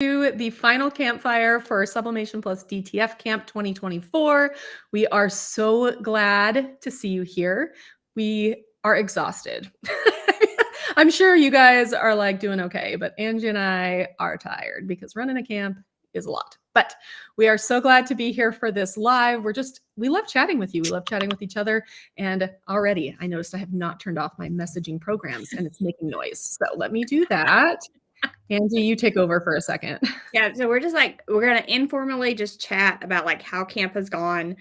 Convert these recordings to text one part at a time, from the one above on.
To the final campfire for Sublimation plus DTF Camp 2024. We are so glad to see you here. We are exhausted. I'm sure you guys are like doing okay, but Angie and I are tired because running a camp is a lot. But we are so glad to be here for this live. We love chatting with you. We love chatting with each other. And already I noticed I have not turned off my messaging programs and it's making noise. So let me do that. Angie, you take over for a second. Yeah, so we're going to informally just chat about like how camp has gone,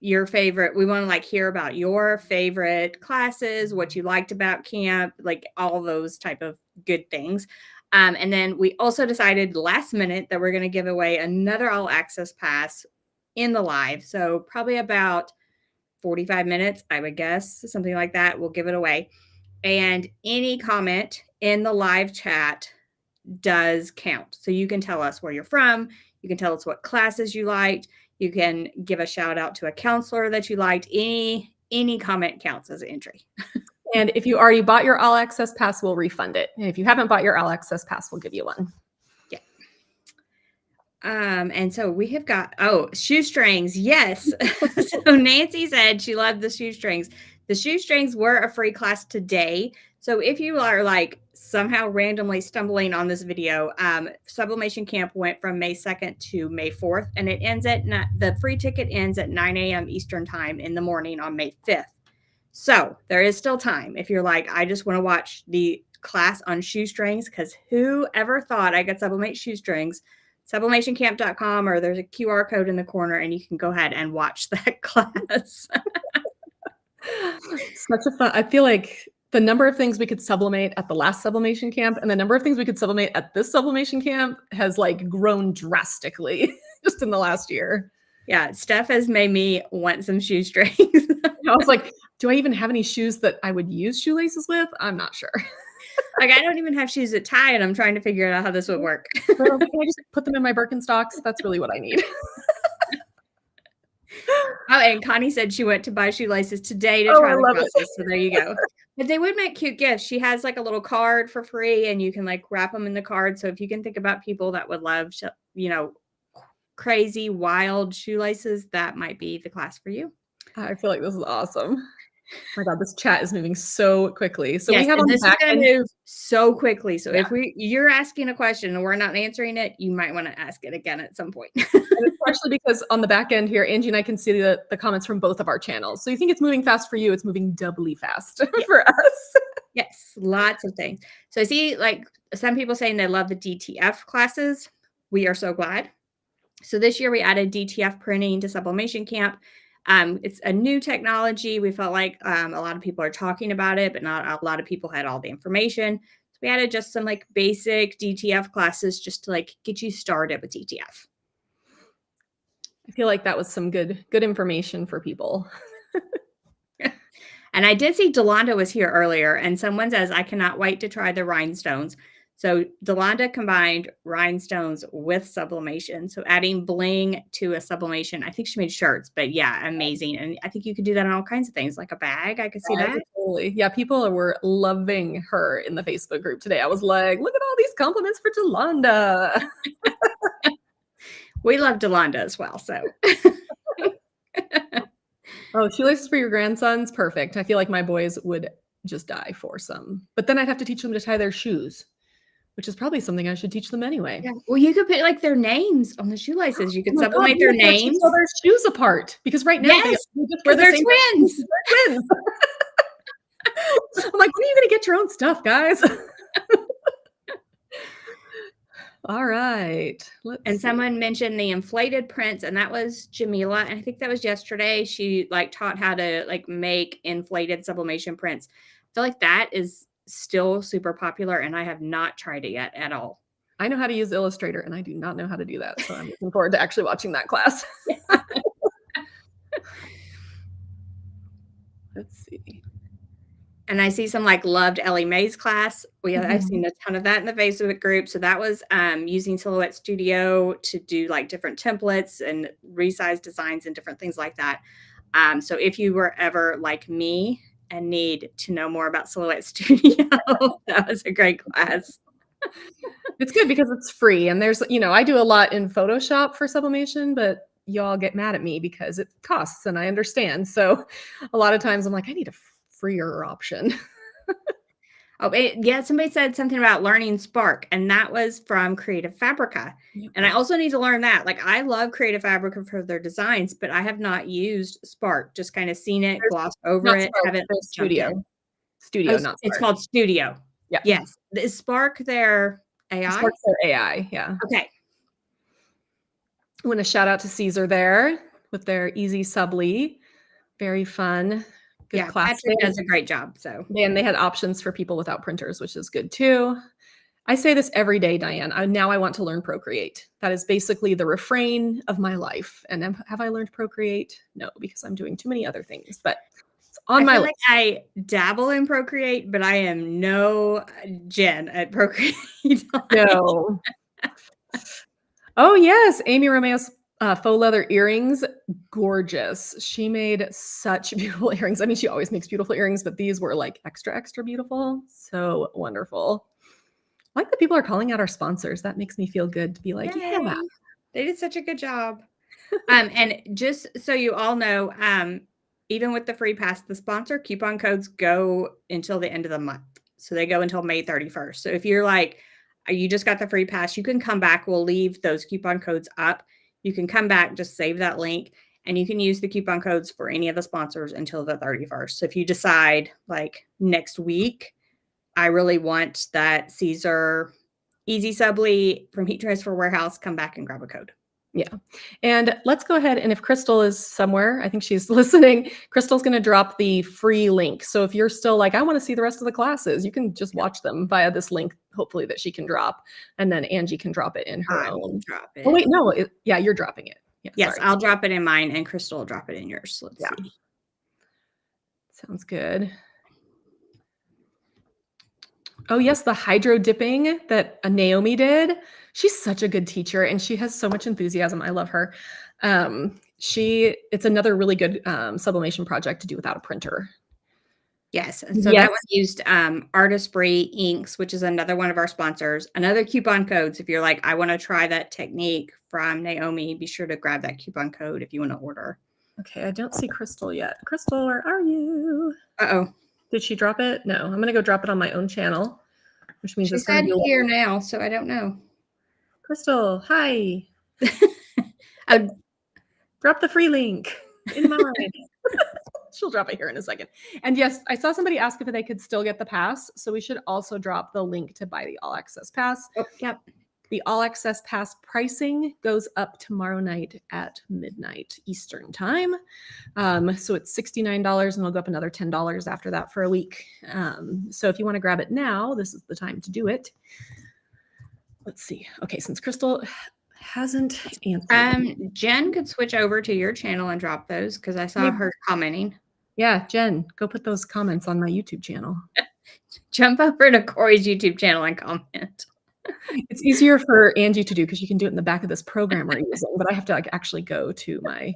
your favorite. We want to like hear about your favorite classes, what you liked about camp, like all those type of good things. And then we also decided last minute that we're going to give away another all access pass in the live. So probably about 45 minutes, I would guess, something like that. We'll give it away. And any comment in the live chat does count. So you can tell us where you're from. You can tell us what classes you liked. You can give a shout out to a counselor that you liked. Any comment counts as an entry. And if you already bought your all access pass, we'll refund it. And if you haven't bought your all access pass, we'll give you one. Yeah. And so we have got, shoestrings. Yes. So Nancy said she loved the shoestrings. The shoestrings were a free class today. So if you are like somehow randomly stumbling on this video, Sublimation Camp went from May 2nd to May 4th, and it ends the free ticket ends at 9 a.m. Eastern time in the morning on May 5th. So there is still time if you're like, I just want to watch the class on shoestrings, because whoever thought I could sublimate shoestrings, sublimationcamp.com, or there's a QR code in the corner and you can go ahead and watch that class. Such a fun, I feel like the number of things we could sublimate at the last sublimation camp and the number of things we could sublimate at this sublimation camp has like grown drastically just in the last year. Yeah, Steph has made me want some shoestrings. I was like, do I even have any shoes that I would use shoelaces with? I'm not sure. Like, I don't even have shoes that tie, and I'm trying to figure out how this would work. Well, can I just put them in my Birkenstocks? That's really what I need. Oh, and Connie said she went to buy shoelaces today to try the process. So there you go. But they would make cute gifts. She has like a little card for free, and you can like wrap them in the card. So if you can think about people that would love, crazy, wild shoelaces, that might be the class for you. I feel like this is awesome. Oh my God, this chat is moving so quickly. So yes, we have on this the back is going to move so quickly. So yeah. if you're asking a question and we're not answering it, you might want to ask it again at some point. Especially because on the back end here, Angie and I can see the comments from both of our channels. So you think it's moving fast for you, it's moving doubly fast for us. Yes, lots of things. So I see like some people saying they love the DTF classes. We are so glad. So this year we added DTF printing to Sublimation Camp. It's a new technology. We felt like a lot of people are talking about it, but not a lot of people had all the information. So we added just some like basic DTF classes just to like get you started with DTF. I feel like that was some good information for people. And I did see Delonda was here earlier, and someone says, I cannot wait to try the rhinestones. So Delonda combined rhinestones with sublimation. So adding bling to a sublimation. I think she made shirts, but yeah, amazing. And I think you could do that on all kinds of things, like a bag. I could see that. Totally. Yeah, people were loving her in the Facebook group today. I was like, look at all these compliments for Delonda. We love Delonda as well, so. Oh, shoelaces for your grandsons? Perfect. I feel like my boys would just die for some. But then I'd have to teach them to tie their shoes, which is probably something I should teach them anyway. Yeah. Well, you could put like their names on the shoelaces. You could sublimate their names. Tell their shoes apart, because right now yes, they just wear they're twins. They're twins. I'm like, when are you going to get your own stuff, guys? All right. Someone mentioned the inflated prints, and that was Jamila. And I think that was yesterday. She like taught how to like make inflated sublimation prints. I feel like that is still super popular, and I have not tried it yet at all. I know how to use Illustrator, and I do not know how to do that. So I'm looking forward to actually watching that class. Let's see. And I see some like loved Ellie Mae's class. I've seen a ton of that in the Facebook group. So that was using Silhouette Studio to do like different templates and resize designs and different things like that. So if you were ever like me and need to know more about Silhouette Studio, that was a great class. It's good because it's free and there's, I do a lot in Photoshop for sublimation, but y'all get mad at me because it costs and I understand. So a lot of times I'm like, I need a freer option. Oh, yeah, somebody said something about learning Spark, and that was from Creative Fabrica. Yep. And I also need to learn that. Like, I love Creative Fabrica for their designs, but I have not used Spark. Just kind of seen it, glossed over Not it, Spark, haven't there's jumped Studio. in. Studio, Oh, not it's Spark. called Studio. Yeah. Yes. Is Spark their AI? Spark's their AI, yeah. Okay. I want to shout out to Caesar there with their easy subly. Very fun. Good Yeah, class. Patrick does a great job. So, And they had options for people without printers, which is good too. I say this every day, Diane. Now I want to learn Procreate. That is basically the refrain of my life. And have I learned Procreate? No, because I'm doing too many other things, but it's on my list. Like I dabble in Procreate, but I am no Jen at Procreate. No. Oh, yes. Amy Romeo's faux leather earrings. Gorgeous. She made such beautiful earrings. I mean, she always makes beautiful earrings, but these were like extra, extra beautiful. So wonderful. I like that people are calling out our sponsors. That makes me feel good to be like, Yay. yeah. They did such a good job. And just so you all know, even with the free pass, the sponsor coupon codes go until the end of the month. So they go until May 31st. So if you're like, you just got the free pass, you can come back. We'll leave those coupon codes up. You can come back, just save that link, and you can use the coupon codes for any of the sponsors until the 31st. So if you decide like next week, I really want that Caesar Easy Subly from Heat Transfer Warehouse, come back and grab a code. Yeah. And let's go ahead. And if Crystal is somewhere, I think she's listening, Crystal's going to drop the free link. So if you're still like, I want to see the rest of the classes, you can just watch them via this link, hopefully that she can drop. And then Angie can drop it in her own. Drop it. Oh, wait, no. Yeah, you're dropping it. Yeah, yes, sorry. I'll drop it in mine and Crystal will drop it in yours. Let's see. Sounds good. Oh, yes, the hydro dipping that Naomi did. She's such a good teacher and she has so much enthusiasm. I love her. It's another really good sublimation project to do without a printer. Yes. And so that one used Artistry Inks, which is another one of our sponsors. Another coupon codes. If you're like, I want to try that technique from Naomi, be sure to grab that coupon code if you want to order. Okay, I don't see Crystal yet. Crystal, where are you? Uh-oh. Did she drop it? No, I'm going to go drop it on my own channel, which means it's going to be here now, so I don't know. Crystal, hi. Drop the free link in mine. She'll drop it here in a second. And yes, I saw somebody ask if they could still get the pass. So we should also drop the link to buy the all access pass. Oh, yep. The all access pass pricing goes up tomorrow night at midnight Eastern time. So it's $69 and it'll go up another $10 after that for a week. So if you want to grab it now, this is the time to do it. Let's see. Okay, since Crystal hasn't answered. Jen could switch over to your channel and drop those because I saw her commenting. Yeah, Jen, go put those comments on my YouTube channel. Jump over to Corey's YouTube channel and comment. It's easier for Angie to do because you can do it in the back of this program we're using, but I have to actually go to my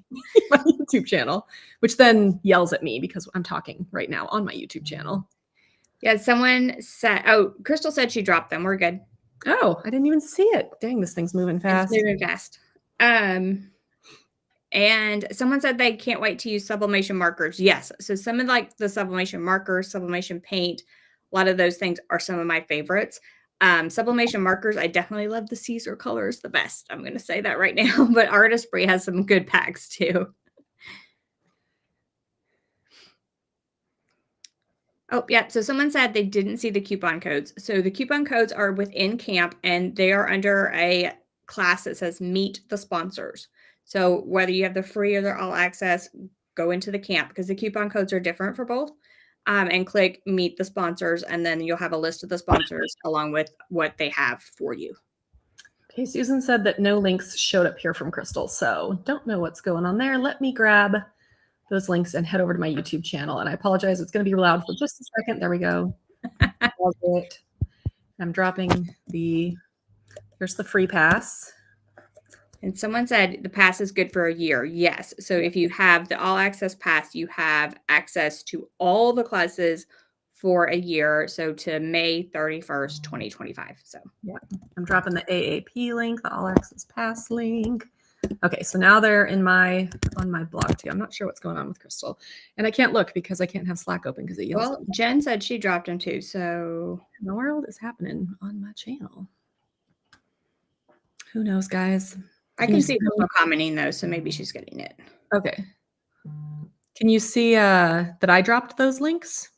YouTube channel, which then yells at me because I'm talking right now on my YouTube channel. Yeah, someone said, Crystal said she dropped them. We're good. Oh, I didn't even see it. Dang, this thing's moving fast. It's moving fast. And someone said they can't wait to use sublimation markers. Yes. So some of like the sublimation markers, sublimation paint, a lot of those things are some of my favorites. Sublimation markers, I definitely love the Caesar colors the best. I'm going to say that right now, but Artistry has some good packs too. Oh, yeah. So someone said they didn't see the coupon codes. So the coupon codes are within camp and they are under a class that says meet the sponsors. So whether you have the free or the all access, go into the camp because the coupon codes are different for both. And click meet the sponsors. And then you'll have a list of the sponsors along with what they have for you. Okay, Susan said that no links showed up here from Crystal. So don't know what's going on there. Let me grab those links and head over to my YouTube channel. And I apologize, it's going to be loud for just a second. There we go. I'm dropping here's the free pass. And someone said the pass is good for a year. Yes. So if you have the all access pass, you have access to all the classes for a year. So to May 31st, 2025. So yeah, I'm dropping the AAP link, the All Access Pass link. Okay, so now they're on my blog too. I'm not sure what's going on with Crystal, and I can't look because I can't have Slack open because it yells. Well, Jen said she dropped them too. So what in the world is happening on my channel? Who knows, guys? I can see people commenting though, so maybe she's getting it. Okay. Can you see that I dropped those links?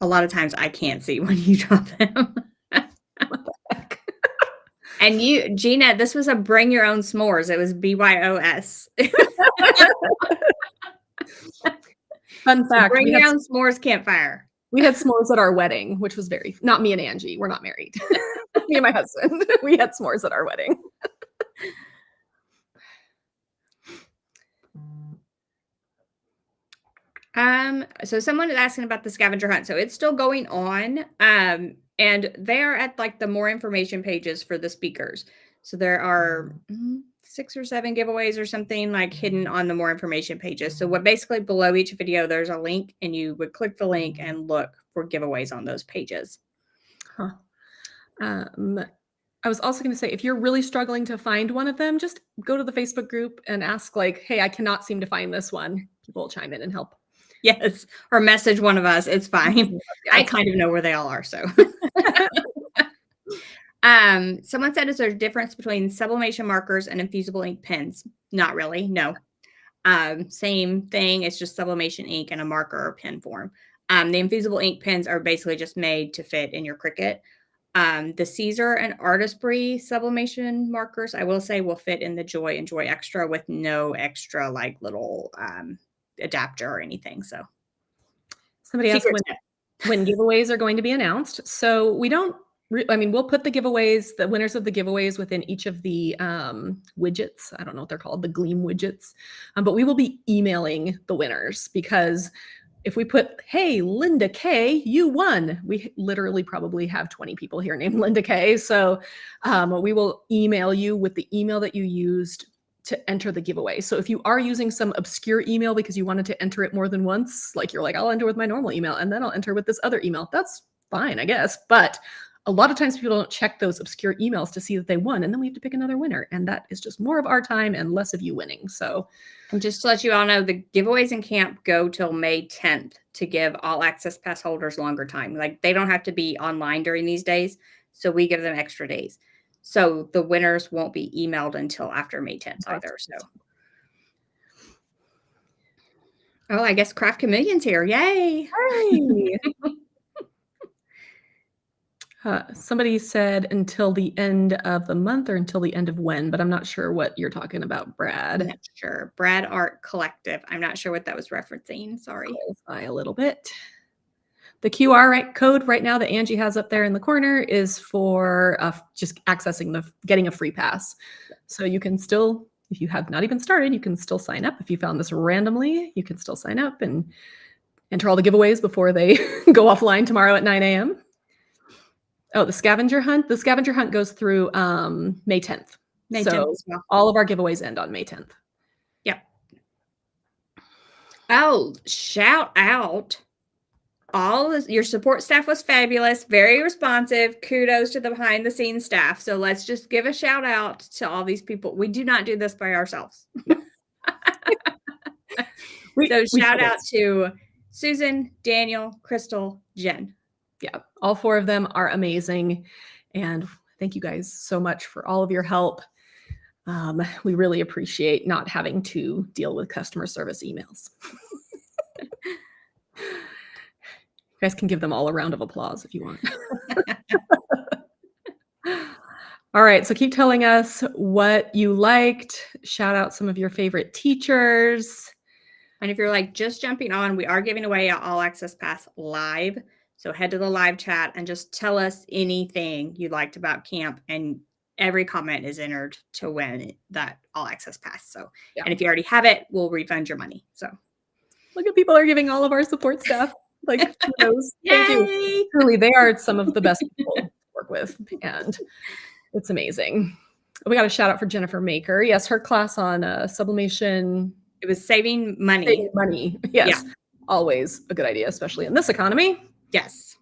A lot of times I can't see when you drop them. What the heck? And you, Gina, this was a bring your own s'mores. It was BYOS. Fun fact. Bring your own s'mores campfire. We had s'mores at our wedding, which was not me and Angie. We're not married. Me and my husband. We had s'mores at our wedding. So someone is asking about the scavenger hunt. So it's still going on. And they are at like the more information pages for the speakers. So there are 6 or 7 giveaways or something like hidden on the more information pages. So what basically below each video, there's a link and you would click the link and look for giveaways on those pages. Huh. I was also going to say, if you're really struggling to find one of them, just go to the Facebook group and ask like, hey, I cannot seem to find this one. People will chime in and help. Yes. Or message one of us. It's fine. Yeah. I kind of know where they all are. So someone said, is there a difference between sublimation markers and infusible ink pens? Not really. No. Same thing. It's just sublimation ink in a marker or pen form. The infusible ink pens are basically just made to fit in your Cricut. The Caesar and Artistry sublimation markers, I will say, will fit in the Joy and Joy Extra with no extra like little adapter or anything. So somebody asked when giveaways are going to be announced. So we don't, we'll put the giveaways, the winners of the giveaways within each of the widgets. I don't know what they're called, the Gleam widgets. But we will be emailing the winners because if we put, hey, Linda K, you won. We literally probably have 20 people here named Linda K. So we will email you with the email that you used to enter the giveaway. So if you are using some obscure email because you wanted to enter it more than once, like you're like, I'll enter with my normal email and then I'll enter with this other email. That's fine, I guess. But a lot of times people don't check those obscure emails to see that they won. And then we have to pick another winner. And that is just more of our time and less of you winning. So, and just to let you all know, the giveaways in camp go till May 10th to give all access pass holders longer time. Like they don't have to be online during these days. So we give them extra days. So the winners won't be emailed until after May 10th either. So, oh, I guess Craft Chameleon's here. Yay! Hey. Somebody said until the end of the month or until the end of when, but I'm not sure what you're talking about, Brad. I'm not sure. Brad Art Collective. I'm not sure what that was referencing. Sorry. Clarify a little bit. The QR code right now that Angie has up there in the corner is for just accessing getting a free pass. So you can still, if you have not even started, you can still sign up. If you found this randomly, you can still sign up and enter all the giveaways before they go offline tomorrow at 9 a.m. Oh, the scavenger hunt. The scavenger hunt goes through May 10th. May 10th as well. All of our giveaways end on May 10th. Yep. Oh, shout out. Your support staff was fabulous, very responsive. Kudos to the behind the scenes staff. So let's just give a shout out to all these people. We do not do this by ourselves. Shout out to Susan, Daniel, Crystal, Jen. Yeah, all 4 of them are amazing. And thank you guys so much for all of your help. We really appreciate not having to deal with customer service emails. You guys can give them all a round of applause if you want. All right, so keep telling us what you liked. Shout out some of your favorite teachers. And if you're like just jumping on, we are giving away an all access pass live. So head to the live chat and just tell us anything you liked about camp. And every comment is entered to win that all access pass. So, yeah. And if you already have it, we'll refund your money. So look at people are giving all of our support staff like kudos. Thank you. Truly, they are some of the best people to work with. And it's amazing. We got a shout out for Jennifer Maker. Yes, her class on sublimation. It was saving money. Saving money. Yes. Yeah. Always a good idea, especially in this economy. Yes.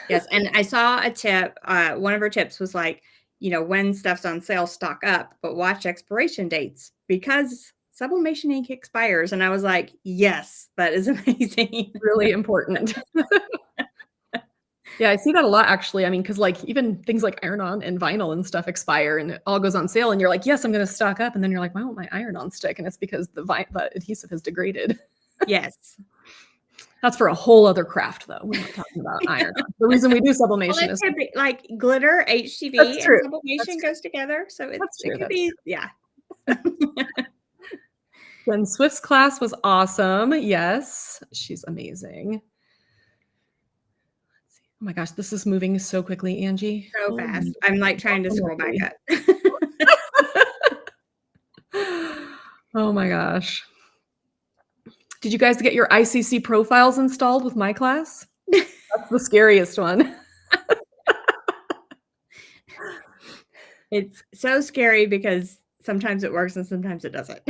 Yes. And I saw a tip. One of her tips was like, when stuff's on sale, stock up, but watch expiration dates because sublimation ink expires. And I was like, yes, that is amazing. Really important. Yeah, I see that a lot actually. I mean, because like even things like iron-on and vinyl and stuff expire and it all goes on sale and you're like, yes, I'm going to stock up. And then you're like, why won't my iron-on stick? And it's because the adhesive has degraded. Yes. That's for a whole other craft though. We're not talking about iron-on. The reason we do sublimation Well, is it could be like glitter, that's HTV, and true. sublimation That's true. goes together. So it That's true. could That's be, true. yeah. Jen Swift's class was awesome. Yes, she's amazing. Oh my gosh, this is moving so quickly, Angie. So Holy fast. I'm like trying to scroll back moly. up. Oh my gosh. Did you guys get your ICC profiles installed with my class? That's the scariest one. It's so scary because sometimes it works and sometimes it doesn't.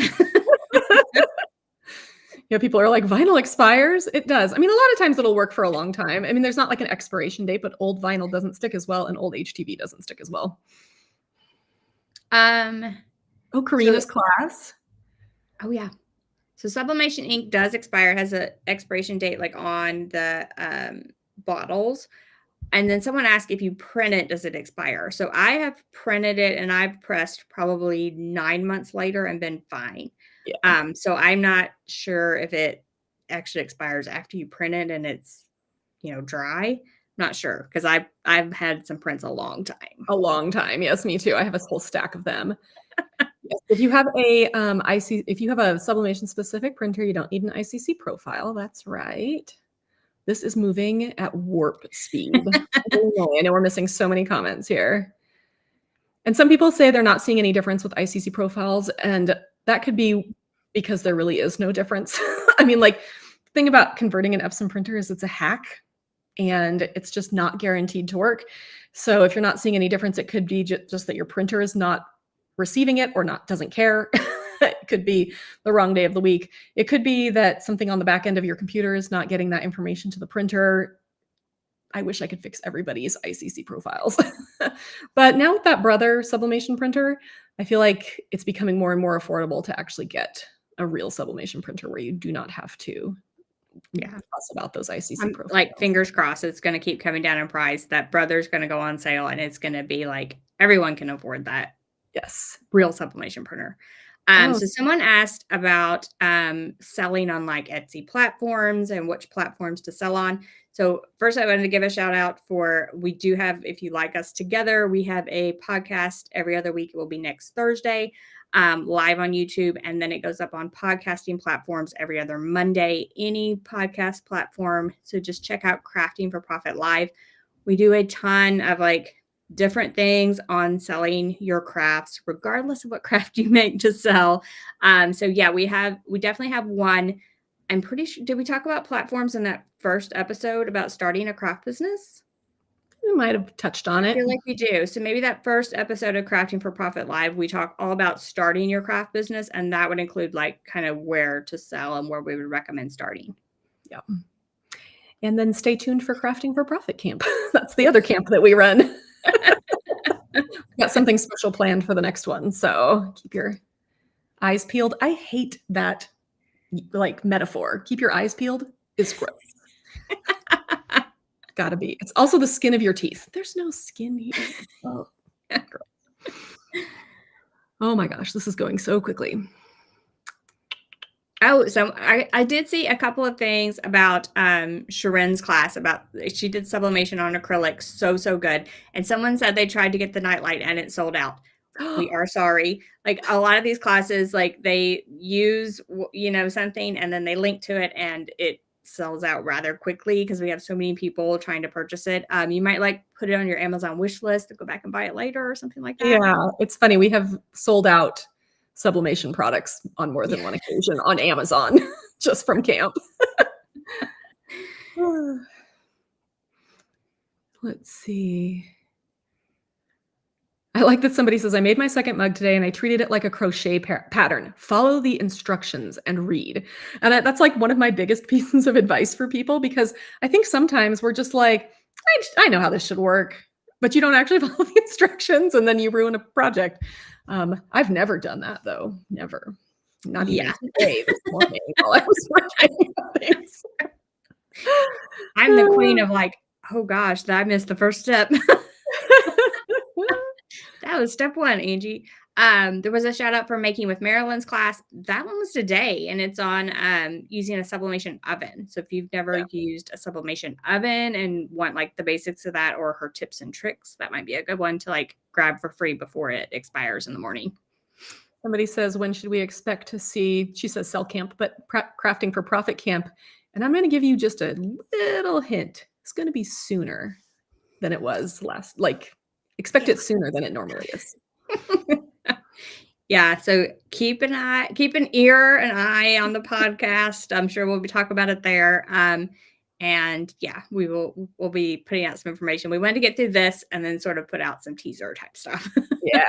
Yeah, people are like, vinyl expires. It does. I mean, a lot of times it'll work for a long time. I mean, there's not like an expiration date, but old vinyl doesn't stick as well and old HTV doesn't stick as well. Oh, Karina's class. Oh yeah. So sublimation ink does expire, has an expiration date like on the bottles. And then someone asked if you print it, does it expire? So I have printed it and I've pressed probably 9 months later and been fine. Yeah. So I'm not sure if it actually expires after you print it and it's, dry. Not sure because I've had some prints a long time. A long time. Yes, me too. I have a whole stack of them. Yes, if you have if you have a sublimation specific printer, you don't need an ICC profile. That's right. This is moving at warp speed. I know we're missing so many comments here. And some people say they're not seeing any difference with ICC profiles, and that could be because there really is no difference. I mean, like, the thing about converting an Epson printer is it's a hack, and it's just not guaranteed to work. So if you're not seeing any difference, it could be just that your printer is not receiving it or doesn't care. It could be the wrong day of the week. It could be that something on the back end of your computer is not getting that information to the printer. I wish I could fix everybody's ICC profiles. But now with that Brother sublimation printer, I feel like it's becoming more and more affordable to actually get a real sublimation printer where you do not have to fuss about those ICC profiles. Like, fingers crossed, it's going to keep coming down in price. That Brother's going to go on sale and it's going to be like everyone can afford that. Yes. Real sublimation printer. So someone asked about selling on like Etsy platforms and which platforms to sell on. So first I wanted to give a shout out we do have, if you like us together, we have a podcast every other week. It will be next Thursday, live on YouTube. And then it goes up on podcasting platforms every other Monday, any podcast platform. So just check out Crafting for Profit Live. We do a ton of like different things on selling your crafts, regardless of what craft you make to sell. So yeah, we definitely have one. I'm pretty sure, did we talk about platforms in that first episode about starting a craft business? We might have touched on it. I feel like we do. So maybe that first episode of Crafting for Profit Live, we talk all about starting your craft business. And that would include like kind of where to sell and where we would recommend starting. Yeah. And then stay tuned for Crafting for Profit Camp. That's the other camp that we run. Got something special planned for the next one. So keep your eyes peeled. I hate that like metaphor. Keep your eyes peeled is gross. Gotta be. It's also the skin of your teeth. There's no skin here. Oh, oh my gosh, this is going so quickly. Oh, so I did see a couple of things about Sharon's class about she did sublimation on acrylic. So good. And someone said they tried to get the nightlight and it sold out. We are sorry. Like a lot of these classes, like they use, something and then they link to it and it sells out rather quickly because we have so many people trying to purchase it. You might like put it on your Amazon wish list to go back and buy it later or something like that. Yeah, it's funny. We have sold out sublimation products on more than one occasion on Amazon just from camp. Let's see. I like that somebody says, I made my second mug today and I treated it like a crochet pattern. Follow the instructions and read. And that's like one of my biggest pieces of advice for people because I think sometimes we're just like, I know how this should work, but you don't actually follow the instructions and then you ruin a project. I've never done that though. Never. Not even today, this morning while I was working on things. I'm the queen of like, oh gosh, I missed the first step. That was step one, Angie. There was a shout out for making with Marilyn's class. That one was today, and it's on using a sublimation oven. So if you've never used a sublimation oven and want like the basics of that or her tips and tricks, that might be a good one to like grab for free before it expires in the morning. Somebody says, when should we expect to see, she says sell camp, but crafting for profit camp. And I'm going to give you just a little hint. It's going to be sooner than it was last, like expect it sooner than it normally is. Yeah. So keep an ear, an eye on the podcast. I'm sure we'll be talking about it there. And yeah, we'll be putting out some information. We wanted to get through this and then sort of put out some teaser type stuff. Yeah.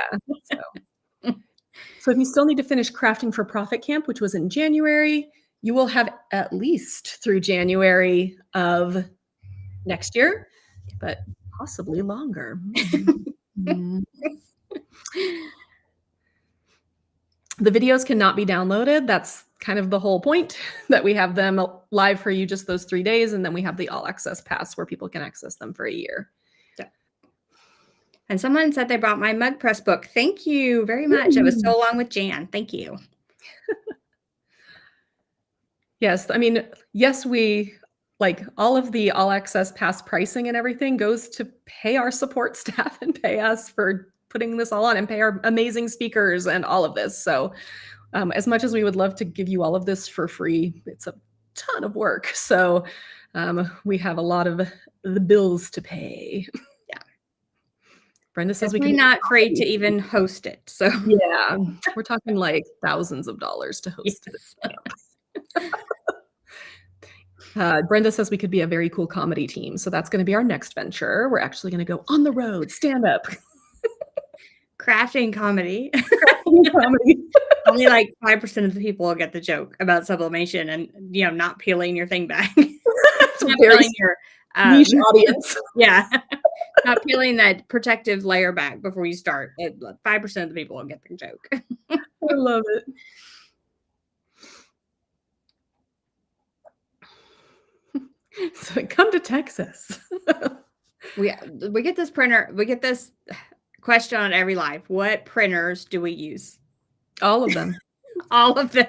So if you still need to finish crafting for profit camp, which was in January, you will have at least through January of next year, but possibly longer. The videos cannot be downloaded. That's kind of the whole point, that we have them live for you just those 3 days. And then we have the all access pass where people can access them for a year. Yeah. And someone said they brought my mug press book. Thank you very much. It was so long with Jan. Thank you. Yes. I mean, yes, we like all of the all access pass pricing and everything goes to pay our support staff and pay us for putting this all on and pay our amazing speakers and all of this. So as much as we would love to give you all of this for free, it's a ton of work. So we have a lot of the bills to pay. Yeah. Brenda says we're not free to even host it. So yeah, we're talking like thousands of dollars to host this camp. Brenda says we could be a very cool comedy team. So that's going to be our next venture. We're actually going to go on the road, stand up. Crafting comedy. Crafting comedy. Only like 5% of the people will get the joke about sublimation and, you know, not peeling your thing back. Not peeling your niche audience. Yeah. Not peeling that protective layer back before you start. 5% of the people will get the joke. I love it. So come to Texas. We get this printer. We get this question on every live. What printers do we use? All of them. All of them.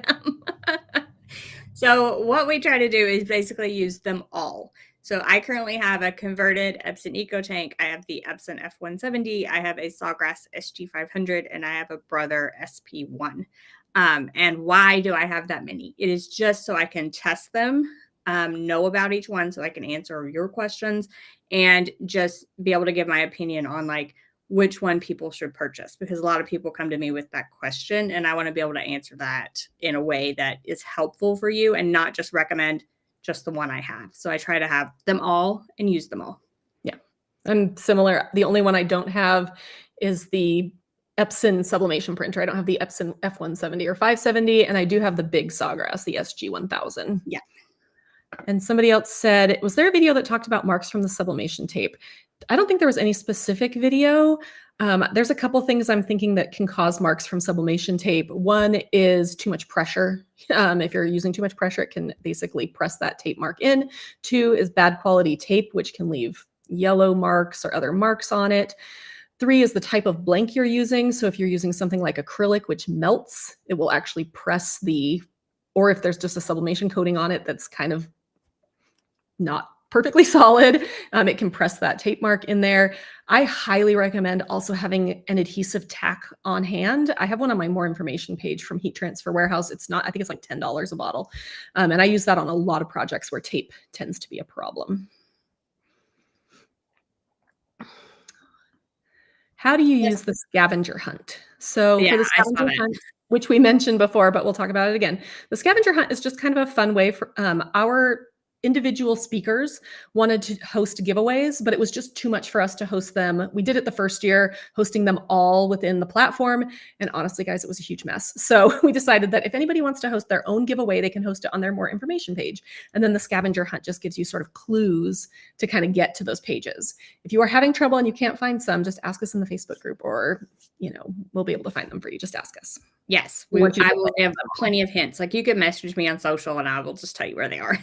So what we try to do is basically use them all. So I currently have a converted Epson EcoTank. I have the Epson F170. I have a Sawgrass SG500, and I have a Brother SP1. And why do I have that many? It is just so I can test them, know about each one so I can answer your questions and just be able to give my opinion on like which one people should purchase, because a lot of people come to me with that question and I want to be able to answer that in a way that is helpful for you and not just recommend just the one I have. So I try to have them all and use them all. Yeah. And similar, the only one I don't have is the Epson sublimation printer. I don't have the Epson F170 or 570, and I do have the big Sawgrass, the SG1000. Yeah. And somebody else said, was there a video that talked about marks from the sublimation tape? I don't think there was any specific video. There's a couple things I'm thinking that can cause marks from sublimation tape. One is too much pressure. If you're using too much pressure, it can basically press that tape mark in. Two is bad quality tape, which can leave yellow marks or other marks on it. Three is the type of blank you're using. So if you're using something like acrylic, which melts, it will actually press or if there's just a sublimation coating on it that's kind of not perfectly solid, it can press that tape mark in there. I highly recommend also having an adhesive tack on hand. I have one on my more information page from Heat Transfer Warehouse. It's not, I think it's like $10 a bottle. And I use that on a lot of projects where tape tends to be a problem. How do you use the scavenger hunt? So for the scavenger hunt, which we mentioned before, but we'll talk about it again. The scavenger hunt is just kind of a fun way for individual speakers wanted to host giveaways, but it was just too much for us to host them. We did it the first year, hosting them all within the platform. And honestly, guys, it was a huge mess. So we decided that if anybody wants to host their own giveaway, they can host it on their more information page. And then the scavenger hunt just gives you sort of clues to kind of get to those pages. If you are having trouble and you can't find some, just ask us in the Facebook group, or, we'll be able to find them for you. Just ask us. Yes, I will have plenty of hints. Like, you can message me on social and I will just tell you where they are.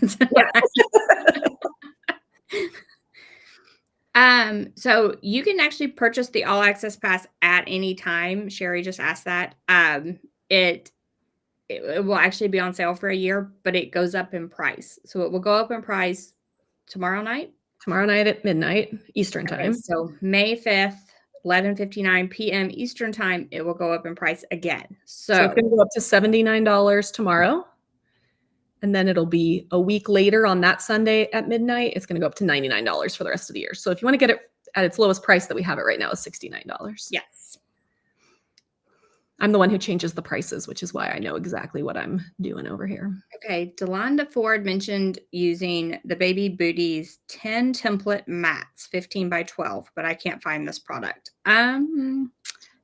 So you can actually purchase the All Access Pass at any time. Sherry just asked that. It will actually be on sale for a year, but it goes up in price. So it will go up in price tomorrow night. Tomorrow night at midnight Eastern time. So May 5th. 11:59 p.m. Eastern time, it will go up in price again. So it's going to go up to $79 tomorrow. And then it'll be a week later on that Sunday at midnight. It's going to go up to $99 for the rest of the year. So if you want to get it at its lowest price that we have it right now is $69. Yes. I'm the one who changes the prices, which is why I know exactly what I'm doing over here. Okay. Delonda Ford mentioned using the Baby Booties 10 template mats, 15 by 12, but I can't find this product.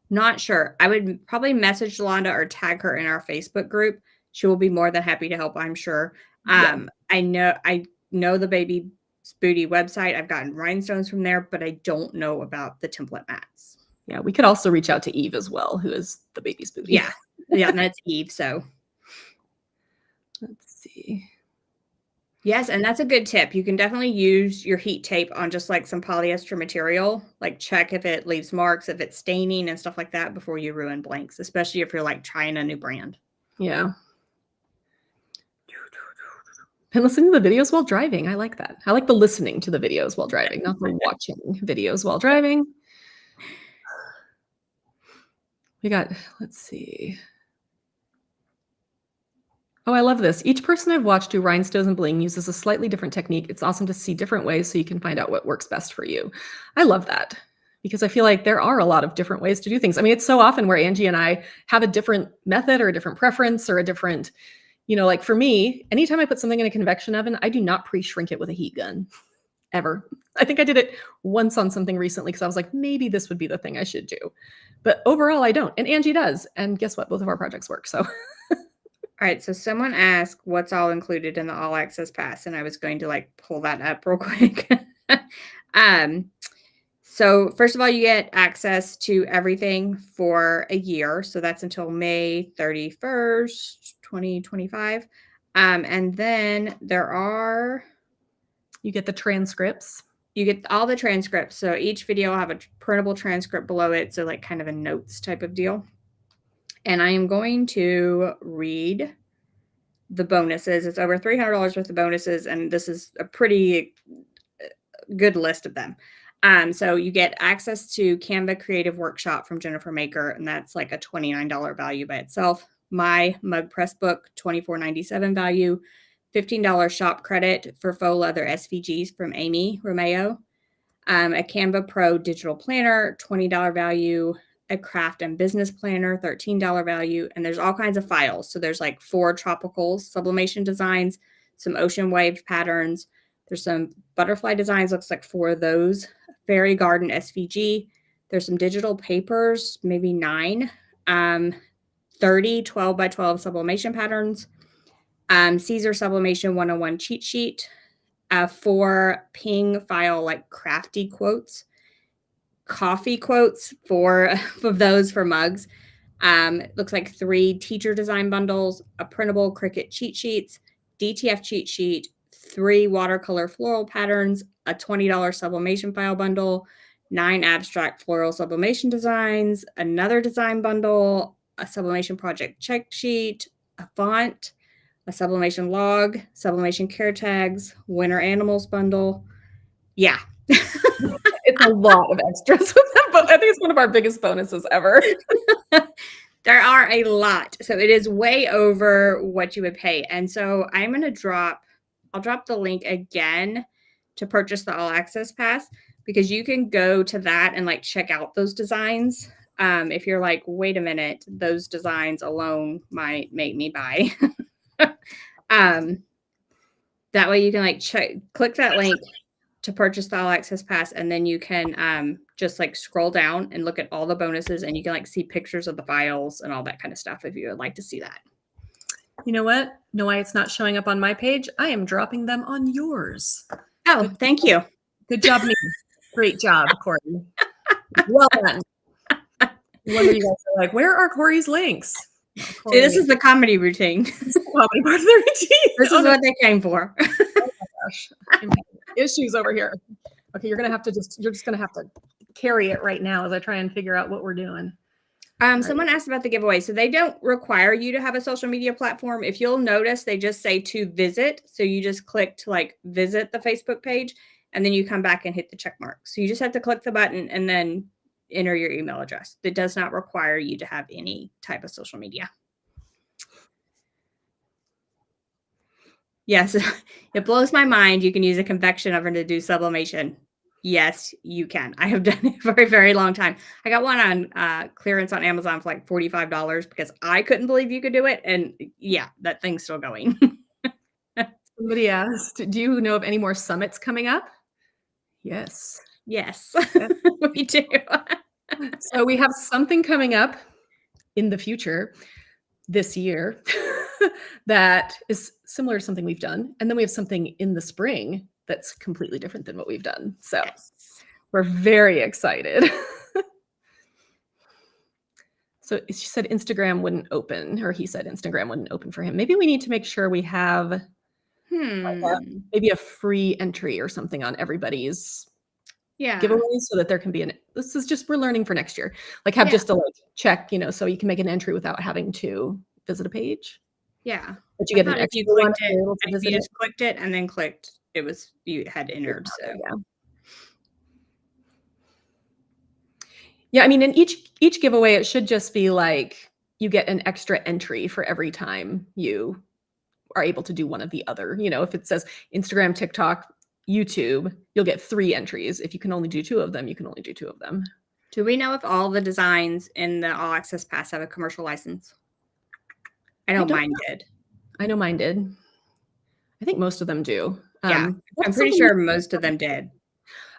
Not sure. I would probably message Delonda or tag her in our Facebook group. She will be more than happy to help, I'm sure. I know the Baby Booty website. I've gotten rhinestones from there, but I don't know about the template mats. Yeah, we could also reach out to Eve as well, who is the Baby's Booty. Yeah, and that's Eve. So let's see. Yes, and that's a good tip. You can definitely use your heat tape on just like some polyester material. Like, check if it leaves marks, if it's staining and stuff like that before you ruin blanks, especially if you're like trying a new brand. Yeah. And listening to the videos while driving. I like that. I like the listening to the videos while driving, not the watching videos while driving. We got, let's see. Oh, I love this. Each person I've watched do rhinestones and bling uses a slightly different technique. It's awesome to see different ways so you can find out what works best for you. I love that because I feel like there are a lot of different ways to do things. I mean, it's so often where Angie and I have a different method or a different preference or a different, like for me, anytime I put something in a convection oven, I do not pre-shrink it with a heat gun. Ever. I think I did it once on something recently because I was like, maybe this would be the thing I should do. But overall, I don't. And Angie does. And guess what? Both of our projects work. So. All right. So someone asked what's all included in the All Access Pass. And I was going to pull that up real quick. So first of all, you get access to everything for a year. So that's until May 31st, 2025. And then you get the transcripts. You get all the transcripts. So each video will have a printable transcript below it. So like kind of a notes type of deal. And I am going to read the bonuses. It's over $300 worth of bonuses. And this is a pretty good list of them. So you get access to Canva Creative Workshop from Jennifer Maker. And that's like a $29 value by itself. My Mug Press Book, $24.97 value. $15 shop credit for faux leather SVGs from Amy Romeo. A Canva Pro digital planner, $20 value. A craft and business planner, $13 value. And there's all kinds of files. So there's like 4 tropical sublimation designs, some ocean wave patterns. There's some butterfly designs, looks like 4 of those. Fairy garden SVG. There's some digital papers, maybe 9. 30 12 by 12 sublimation patterns. Caesar Sublimation 101 cheat sheet, 4 ping file like crafty quotes, coffee quotes for those for mugs. Looks like 3 teacher design bundles, a printable Cricut cheat sheets, DTF cheat sheet, 3 watercolor floral patterns, a $20 sublimation file bundle, 9 abstract floral sublimation designs, another design bundle, a sublimation project check sheet, a font, a sublimation log, sublimation care tags, winter animals bundle. Yeah. It's a lot of extras with that, but I think it's one of our biggest bonuses ever. There are a lot. So it is way over what you would pay. And so I'm going to I'll drop the link again to purchase the All Access Pass, because you can go to that and check out those designs. If you're like, wait a minute, those designs alone might make me buy. That way you can like click that link to purchase the all access pass, and then you can just like scroll down and look at all the bonuses, and you can like see pictures of the files and all that kind of stuff if you would like to see that. You know what? Know why it's not showing up on my page? I am dropping them on yours. Oh, thank you. Good job, me. Great job, Corey. Well done. Wonder you guys are like, where are Corey's links? Oh, see, this is the comedy routine. This is the comedy part of the routine. This is what they came for. Oh my gosh. Issues over here. Okay, you're just gonna have to carry it right now as I try and figure out what we're doing. Someone asked about the giveaway. So they don't require you to have a social media platform. If you'll notice, they just say to visit. So you just click to like visit the Facebook page, and then you come back and hit the check mark. So you just have to click the button and then enter your email address. It does not require you to have any type of social media. Yes, it blows my mind. You can use a convection oven to do sublimation. Yes, you can. I have done it for a very long time. I got one on clearance on Amazon for like $45 because I couldn't believe you could do it. And yeah, that thing's still going. Somebody asked, do you know of any more summits coming up? Yes. Yes, we do. So we have something coming up in the future this year that is similar to something we've done. And then we have something in the spring that's completely different than what we've done. So yes, we're very excited. So she said Instagram wouldn't open, or he said Instagram wouldn't open for him. Maybe we need to make sure we have maybe a free entry or something on everybody's giveaways so that there can be this is just, we're learning for next year. Like have just a like check, so you can make an entry without having to visit a page. Yeah. But you get an extra if you just clicked it and then clicked, you had entered. So yeah, I mean, in each giveaway, it should just be like you get an extra entry for every time you are able to do one of the other. If it says Instagram, TikTok, YouTube, you'll get 3 entries. If you can only do 2 of them, you can only do 2 of them. Do we know if all the designs in the All Access Pass have a commercial license? I know mine did. I know mine did. I think most of them do. Yeah, I'm pretty sure most of them did.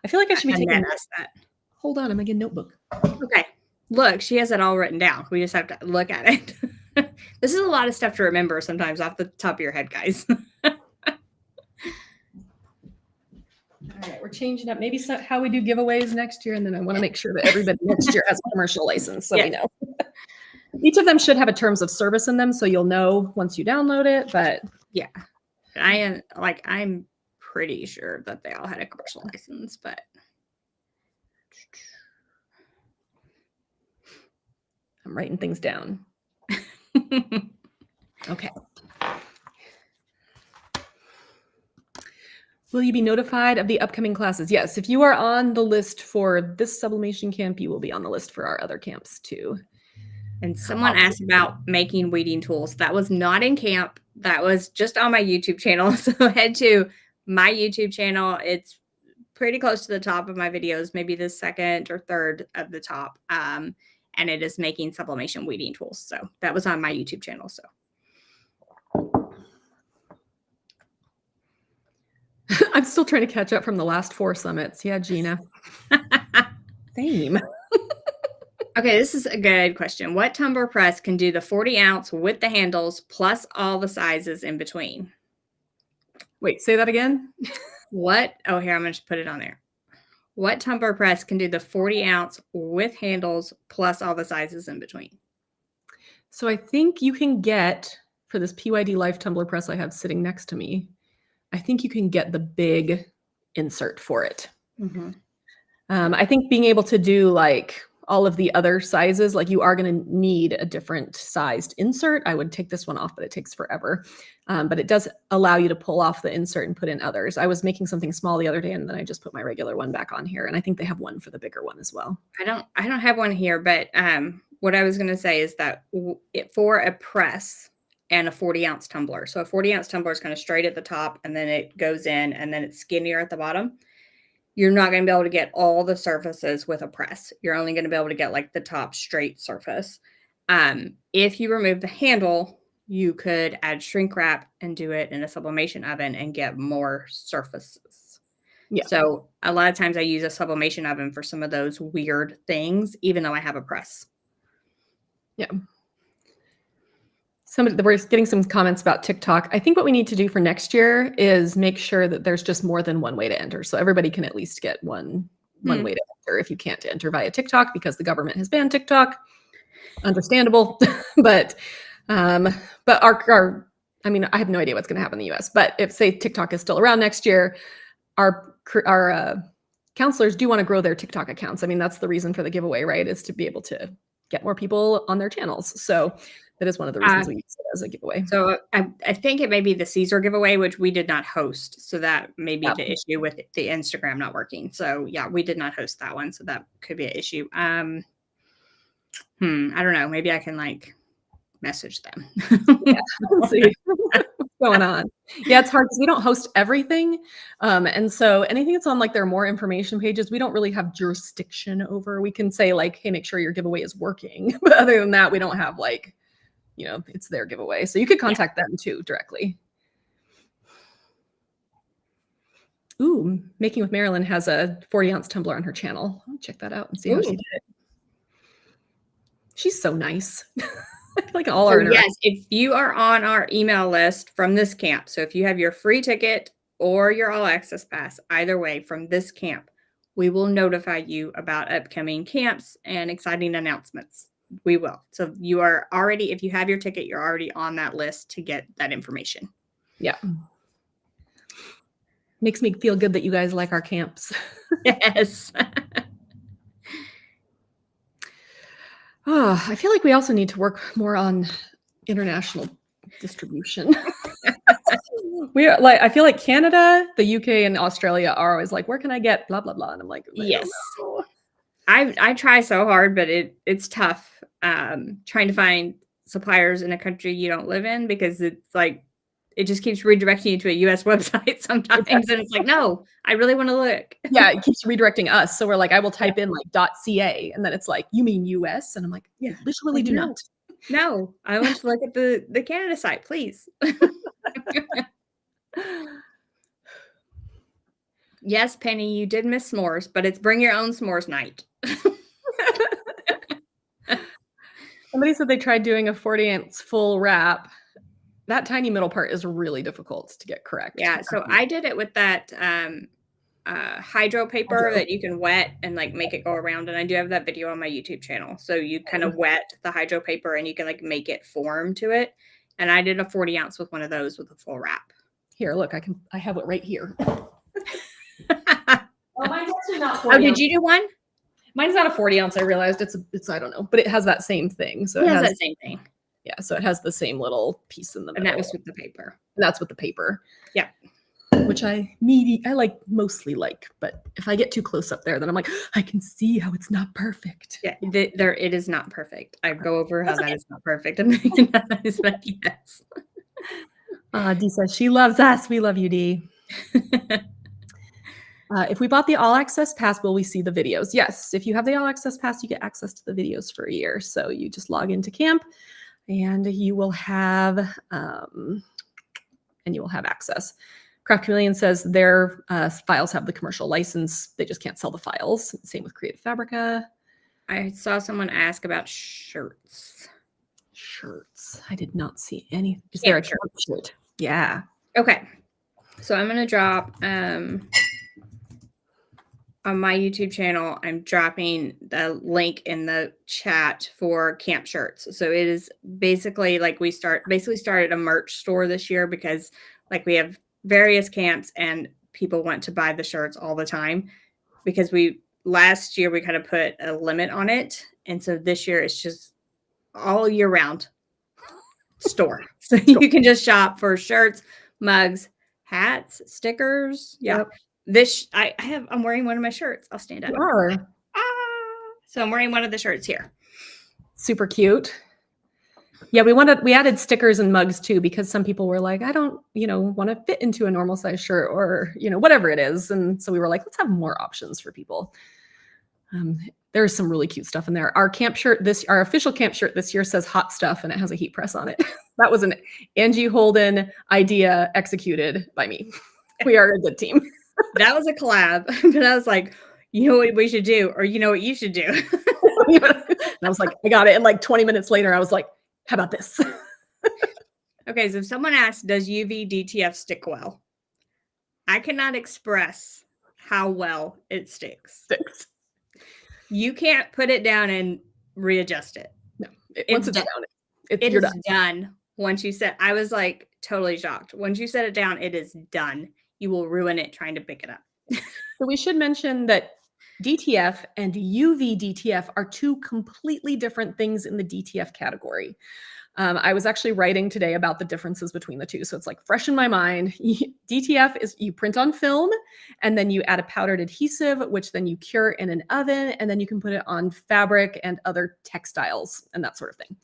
I feel like I should be taking that. Hold on, I'm making a notebook. Okay. Look, she has it all written down. We just have to look at it. This is a lot of stuff to remember sometimes off the top of your head, guys. All right, we're changing up maybe how we do giveaways next year, and then I want to make sure that everybody next year has a commercial license, so we know. Each of them should have a terms of service in them, so you'll know once you download it. But yeah, I'm pretty sure that they all had a commercial license, but I'm writing things down. Okay. Will you be notified of the upcoming classes? Yes, if you are on the list for this sublimation camp, you will be on the list for our other camps too. And someone asked about making weeding tools. That was not in camp. That was just on my YouTube channel. So head to my YouTube channel. It's pretty close to the top of my videos, maybe the second or third at the top. And it is making sublimation weeding tools. So that was on my YouTube channel. So I'm still trying to catch up from the last 4 summits. Yeah, Gina. Same. Okay, this is a good question. What tumbler press can do the 40 ounce with the handles plus all the sizes in between? Wait, say that again. What? Oh, here, I'm going to put it on there. What tumbler press can do the 40 ounce with handles plus all the sizes in between? So I think you can get, for this PYD Life tumbler press I have sitting next to me, I think you can get the big insert for it. Mm-hmm. I think being able to do like all of the other sizes, like you are going to need a different sized insert. I would take this one off, but it takes forever. But it does allow you to pull off the insert and put in others. I was making something small the other day, and then I just put my regular one back on here. And I think they have one for the bigger one as well. I don't have one here, but what I was going to say is that for a press and a 40 ounce tumbler. So a 40 ounce tumbler is kind of straight at the top, and then it goes in, and then it's skinnier at the bottom. You're not going to be able to get all the surfaces with a press. You're only going to be able to get like the top straight surface. If you remove the handle you could add shrink wrap and do it in a sublimation oven and get more surfaces. Yeah. So a lot of times I use a sublimation oven for some of those weird things, even though I have a press. Yeah. We're getting some comments about TikTok. I think what we need to do for next year is make sure that there's just more than one way to enter. So everybody can at least get one way to enter if you can't enter via TikTok because the government has banned TikTok. Understandable. But our I mean, I have no idea what's going to happen in the US, but if say TikTok is still around next year, our counselors do want to grow their TikTok accounts. I mean, that's the reason for the giveaway, right? Is to be able to get more people on their channels. So that is one of the reasons we use it as a giveaway. So I think it may be the Caesar giveaway, which we did not host. So that may be the issue with the Instagram not working. So yeah, we did not host that one. So that could be an issue. I don't know. Maybe I can like message them. Yeah, let's see what's going on. Yeah, it's hard because we don't host everything. And so anything that's on like their more information pages, we don't really have jurisdiction over. We can say like, hey, make sure your giveaway is working. But other than that, we don't have like, it's their giveaway. So you could contact them too directly. Ooh, Making with Marilyn has a 40-ounce tumbler on her channel. I'll check that out and see how she did it. She's so nice. I feel like all our yes, if you are on our email list from this camp, so if you have your free ticket or your all access pass, either way from this camp, we will notify you about upcoming camps and exciting announcements. We will. So you are already, if you have your ticket, you're already on that list to get that information. Yeah. Makes me feel good that you guys like our camps. Yes. I feel like we also need to work more on international distribution. I feel like Canada, the UK, and Australia are always like, where can I get blah, blah, blah? And I'm like, yes. I try so hard, but it's tough trying to find suppliers in a country you don't live in because it's like, it just keeps redirecting you to a US website sometimes. Exactly. And it's like, no, I really want to look. Yeah, it keeps redirecting us. So we're like, I will type in like .ca and then it's like, you mean US? And I'm like, yeah, literally do not. No, I want to look at the Canada site, please. Yes, Penny, you did miss s'mores, but it's bring your own s'mores night. Somebody said they tried doing a 40-ounce full wrap. That tiny middle part is really difficult to get correct. Yeah, so I did it with that hydro paper that you can wet and like make it go around. And I do have that video on my YouTube channel. So you kind of wet the hydro paper and you can like make it form to it. And I did a 40-ounce with one of those with a full wrap. Here, look, I have it right here. Mine's actually not 40 ounce. Did you do one? Mine's not a 40-ounce. I realized it's I don't know, but it has that same thing. So it has that same thing. Yeah, so it has the same little piece in the middle. And that was with the paper. And that's with the paper. Yeah. Which I mostly like, but if I get too close up there, then I'm like, I can see how it's not perfect. Yeah, it is not perfect. I go over how that is not perfect. And that is like, yes. Dee says she loves us. We love you, Dee. If we bought the all access pass, will we see the videos? Yes. If you have the all access pass, you get access to the videos for a year. So you just log into camp and you will have access. Craft Chameleon says their files have the commercial license. They just can't sell the files. Same with Creative Fabrica. I saw someone ask about shirts. Shirts. I did not see any. Is there a shirt? Yeah. Okay. So I'm going to drop on my YouTube channel, I'm dropping the link in the chat for camp shirts. So it is basically like we started a merch store this year because like we have various camps and people want to buy the shirts all the time because last year we kind of put a limit on it. And so this year it's just all year round store. So you can just shop for shirts, mugs, hats, stickers. Yeah. Yep. I'm wearing one of my shirts. I'll stand up. You are. So I'm wearing one of the shirts here. Super cute. Yeah, we added stickers and mugs too, because some people were like, I don't, want to fit into a normal size shirt or, whatever it is. And so we were like, let's have more options for people. There's some really cute stuff in there. Our official camp shirt this year says hot stuff and it has a heat press on it. That was an Angie Holden idea executed by me. We are a good team. That was a collab. But I was like, you know what we should do? Or you know what you should do? And I was like, I got it. And like 20 minutes later, I was like, how about this? Okay, so if someone asks, does UV DTF stick well? I cannot express how well it sticks. You can't put it down and readjust it. No, once it's down, it is done. Once you set, I was like totally shocked. Once you set it down, it is done. You will ruin it trying to pick it up. So we should mention that DTF and UV DTF are two completely different things in the DTF category. I was actually writing today about the differences between the two. So it's like fresh in my mind. DTF is you print on film and then you add a powdered adhesive, which then you cure in an oven, and then you can put it on fabric and other textiles and that sort of thing.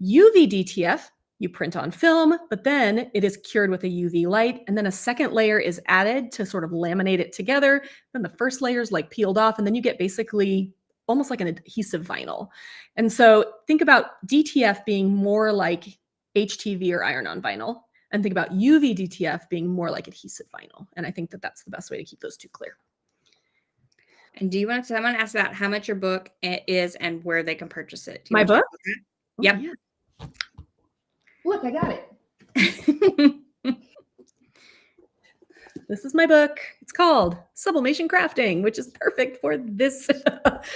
UV DTF, you print on film, but then it is cured with a UV light, and then a second layer is added to sort of laminate it together. Then the first layer is like peeled off, and then you get basically almost like an adhesive vinyl. And so think about DTF being more like HTV or iron-on vinyl, and think about UV DTF being more like adhesive vinyl. And I think that that's the best way to keep those two clear. And do you want someone ask about how much your book is and where they can purchase it? My book? Yep. Oh, yeah. Look, I got it. This is my book. It's called Sublimation Crafting, which is perfect for this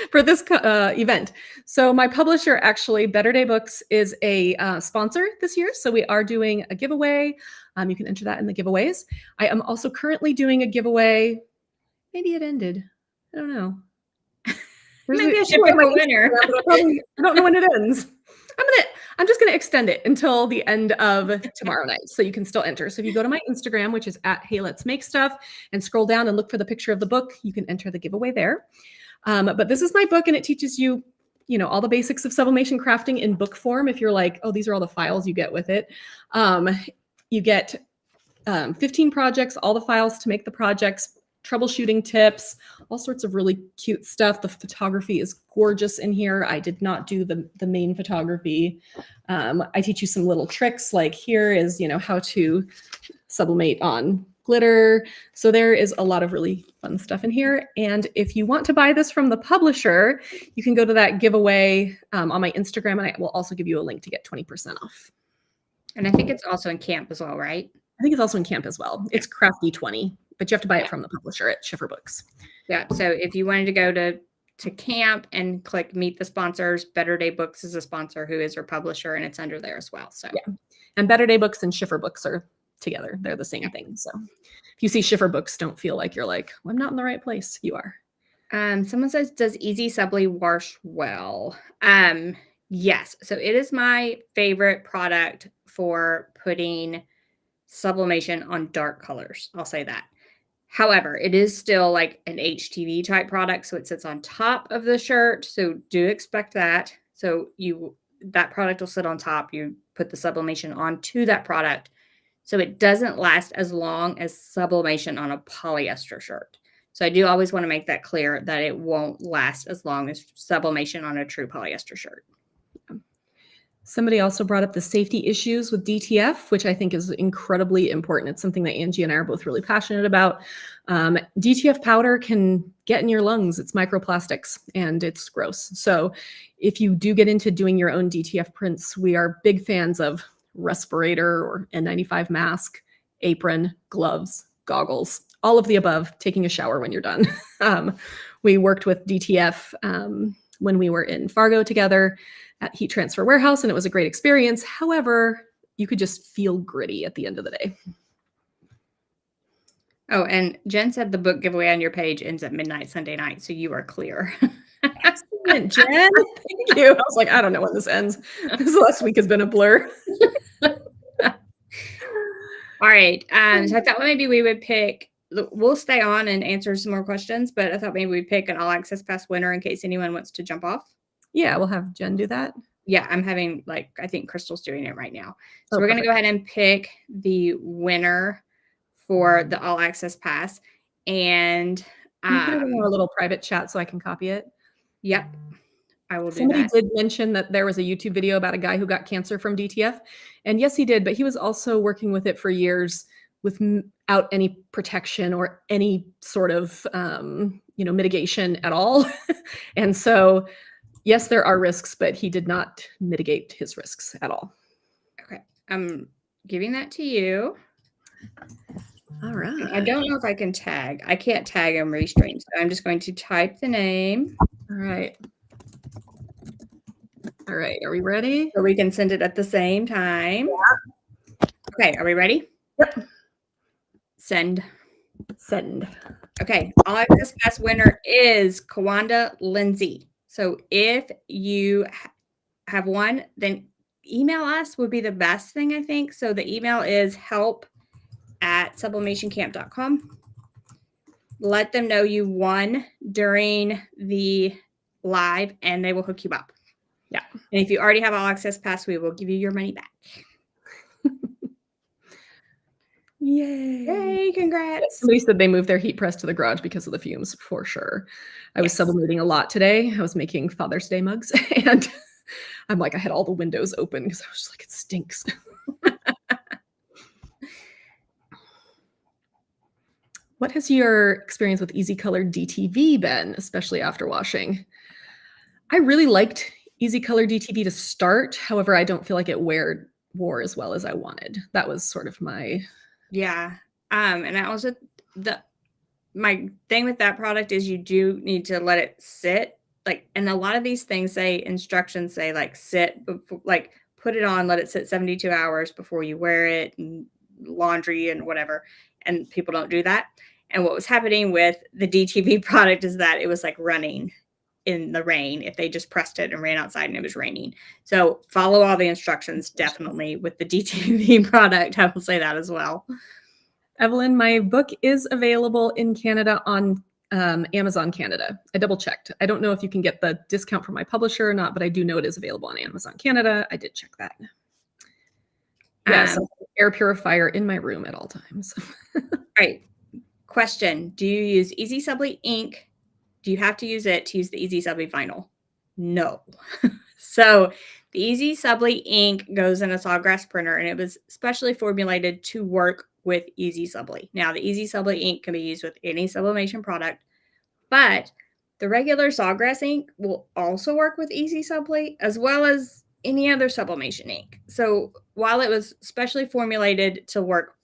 event. So my publisher, actually, Better Day Books, is a sponsor this year. So we are doing a giveaway. You can enter that in the giveaways. I am also currently doing a giveaway. Maybe it ended. I don't know. Maybe I should pick a winner. I don't know when it ends. I'm just going to extend it until the end of tomorrow night, so you can still enter. So if you go to my Instagram, which is @HeyLet'sMakeStuff, and scroll down and look for the picture of the book, you can enter the giveaway there. But this is my book, and it teaches you, all the basics of sublimation crafting in book form. If you're like, oh, these are all the files you get with it. You get 15 projects, all the files to make the projects, troubleshooting tips, all sorts of really cute stuff. The photography is gorgeous in here. I did not do the main photography. I teach you some little tricks, like here is, how to sublimate on glitter. So there is a lot of really fun stuff in here. And if you want to buy this from the publisher, you can go to that giveaway on my Instagram, and I will also give you a link to get 20% off. And I think it's also in Camp as well, right? I think it's also in Camp as well. It's Crafty 20. But you have to buy it from the publisher at Schiffer Books. Yeah. So if you wanted to go to Camp and click Meet the Sponsors, Better Day Books is a sponsor who is our publisher, and it's under there as well. So yeah. And Better Day Books and Schiffer Books are together. They're the same thing. So if you see Schiffer Books, don't feel like you're like, well, I'm not in the right place. You are. Someone says, does Easy Subli wash well? Yes. So it is my favorite product for putting sublimation on dark colors. I'll say that. However, it is still like an HTV type product, so it sits on top of the shirt. So do expect that. So that product will sit on top. You put the sublimation onto that product, so it doesn't last as long as sublimation on a polyester shirt. So I do always want to make that clear that it won't last as long as sublimation on a true polyester shirt. Somebody also brought up the safety issues with DTF, which I think is incredibly important. It's something that Angie and I are both really passionate about. DTF powder can get in your lungs. It's microplastics and it's gross. So if you do get into doing your own DTF prints, we are big fans of respirator or N95 mask, apron, gloves, goggles, all of the above, taking a shower when you're done. We worked with DTF when we were in Fargo together at Heat Transfer Warehouse, and it was a great experience. However, you could just feel gritty at the end of the day. Oh, and Jen said the book giveaway on your page ends at midnight Sunday night, so you are clear. Excellent, Jen. Thank you. I was like, I don't know when this ends. This last week has been a blur. All right. So I thought maybe we would pick, we'll stay on and answer some more questions, but I thought maybe we'd pick an All Access Pass winner in case anyone wants to jump off. Yeah, we'll have Jen do that. Yeah, I'm having, I think Crystal's doing it right now. So we're going to go ahead and pick the winner for the All Access Pass. And can you put it in our little private chat so I can copy it? Yep. I will do Somebody that. did mention that there was a YouTube video about a guy who got cancer from DTF. And yes, he did, but he was also working with it for years without any protection or any sort of mitigation at all. And so, yes, there are risks, but he did not mitigate his risks at all. Okay. I'm giving that to you. All right. I don't know if I can tag. I can't tag and restream, so I'm just going to type the name. All right. All right. Are we ready? So we can send it at the same time. Yeah. Okay. Are we ready? Yep. Send. Send. Okay. All Access Pass winner is Kawanda Lindsay. So if you have one, then email us would be the best thing, I think. So the email is help@sublimationcamp.com. Let them know you won during the live and they will hook you up. Yeah. And if you already have All Access Pass, we will give you your money back. Yay. Yay, congrats. Somebody said they moved their heat press to the garage because of the fumes, for sure. I was sublimating a lot today. I was making Father's Day mugs, and I'm like, I had all the windows open because I was just like, it stinks. What has your experience with Easy Color DTV been, especially after washing? I really liked Easy Color DTV to start. However, I don't feel like it wore as well as I wanted. That was sort of my... Yeah. And I also, my thing with that product is you do need to let it sit. Like, and a lot of these things instructions say like sit, like put it on, let it sit 72 hours before you wear it, and laundry and whatever. And people don't do that. And what was happening with the DTV product is that it was like running in the rain if they just pressed it and ran outside and it was raining. So follow all the instructions definitely with the DTV product. I will say that as well. Evelyn, my book is available in Canada on Amazon Canada. I double checked. I don't know if you can get the discount from my publisher or not, but I do know it is available on Amazon Canada. I did check that. Yes, air purifier in my room at all times. All right. Question. Do you use Easy Subli ink? Do you have to use it to use the Easy Subli vinyl? No. So the Easy Subli ink goes in a sawgrass printer, and it was specially formulated to work with Easy Subli. Now, the Easy Subli ink can be used with any sublimation product, but the regular sawgrass ink will also work with Easy Subli as well as any other sublimation ink. So while it was specially formulated to work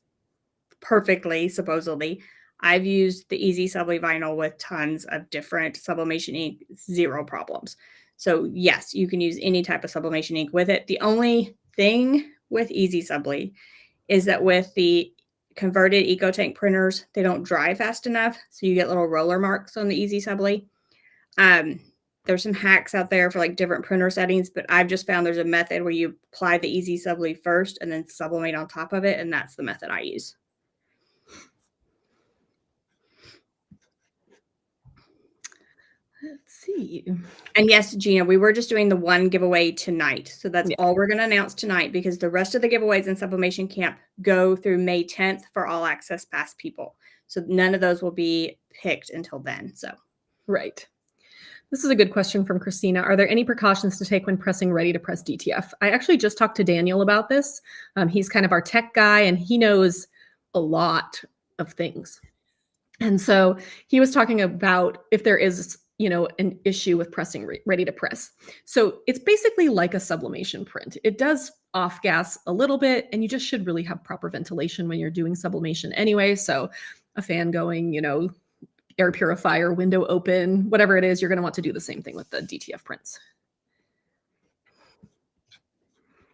perfectly, supposedly, I've used the Easy Subli vinyl with tons of different sublimation ink, zero problems. So yes, you can use any type of sublimation ink with it. The only thing with Easy Subli is that with the converted EcoTank printers, they don't dry fast enough. So you get little roller marks on the Easy Subli. There's some hacks out there for like different printer settings, but I've just found there's a method where you apply the Easy Subli first and then sublimate on top of it. And that's the method I use. Let's see. And yes, Gina, we were just doing the one giveaway tonight. So that's all we're going to announce tonight, because the rest of the giveaways in Sublimation Camp go through May 10th for All Access Pass people. So none of those will be picked until then. So, right. This is a good question from Christina. Are there any precautions to take when pressing ready to press DTF? I actually just talked to Daniel about this. He's kind of our tech guy, and he knows a lot of things. And so he was talking about if there is, an issue with pressing ready to press. So it's basically like a sublimation print. It does off gas a little bit, and you just should really have proper ventilation when you're doing sublimation anyway. So a fan going, air purifier, window open, whatever it is, you're going to want to do the same thing with the DTF prints.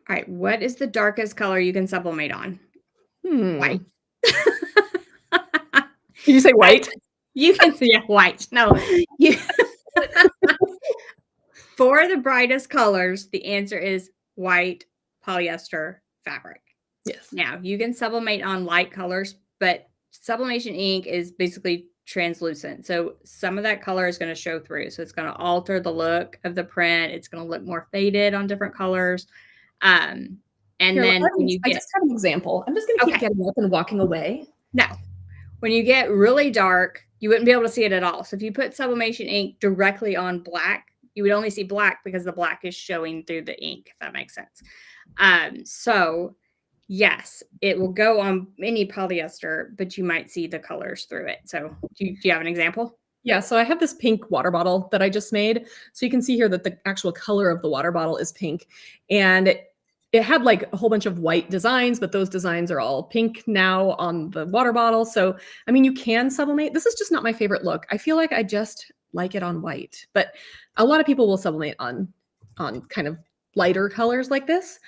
All right. What is the darkest color you can sublimate on? White. Did you say white? You can see white. No. For the brightest colors, the answer is white polyester fabric. Yes. Now, you can sublimate on light colors, but sublimation ink is basically translucent. So some of that color is going to show through. So it's going to alter the look of the print. It's going to look more faded on different colors. And Here, then when you I just have an example. I'm just going to keep getting up and walking away. No. When you get really dark, you wouldn't be able to see it at all. So if you put sublimation ink directly on black, you would only see black because the black is showing through the ink, if that makes sense. So yes, it will go on any polyester, but you might see the colors through it. So do you have an example? Yeah, so I have this pink water bottle that I just made. So you can see here that the actual color of the water bottle is pink. And it had like a whole bunch of white designs, but those designs are all pink now on the water bottle. So, I mean, you can sublimate. This is just not my favorite look. I feel like I just like it on white, but a lot of people will sublimate on kind of lighter colors like this.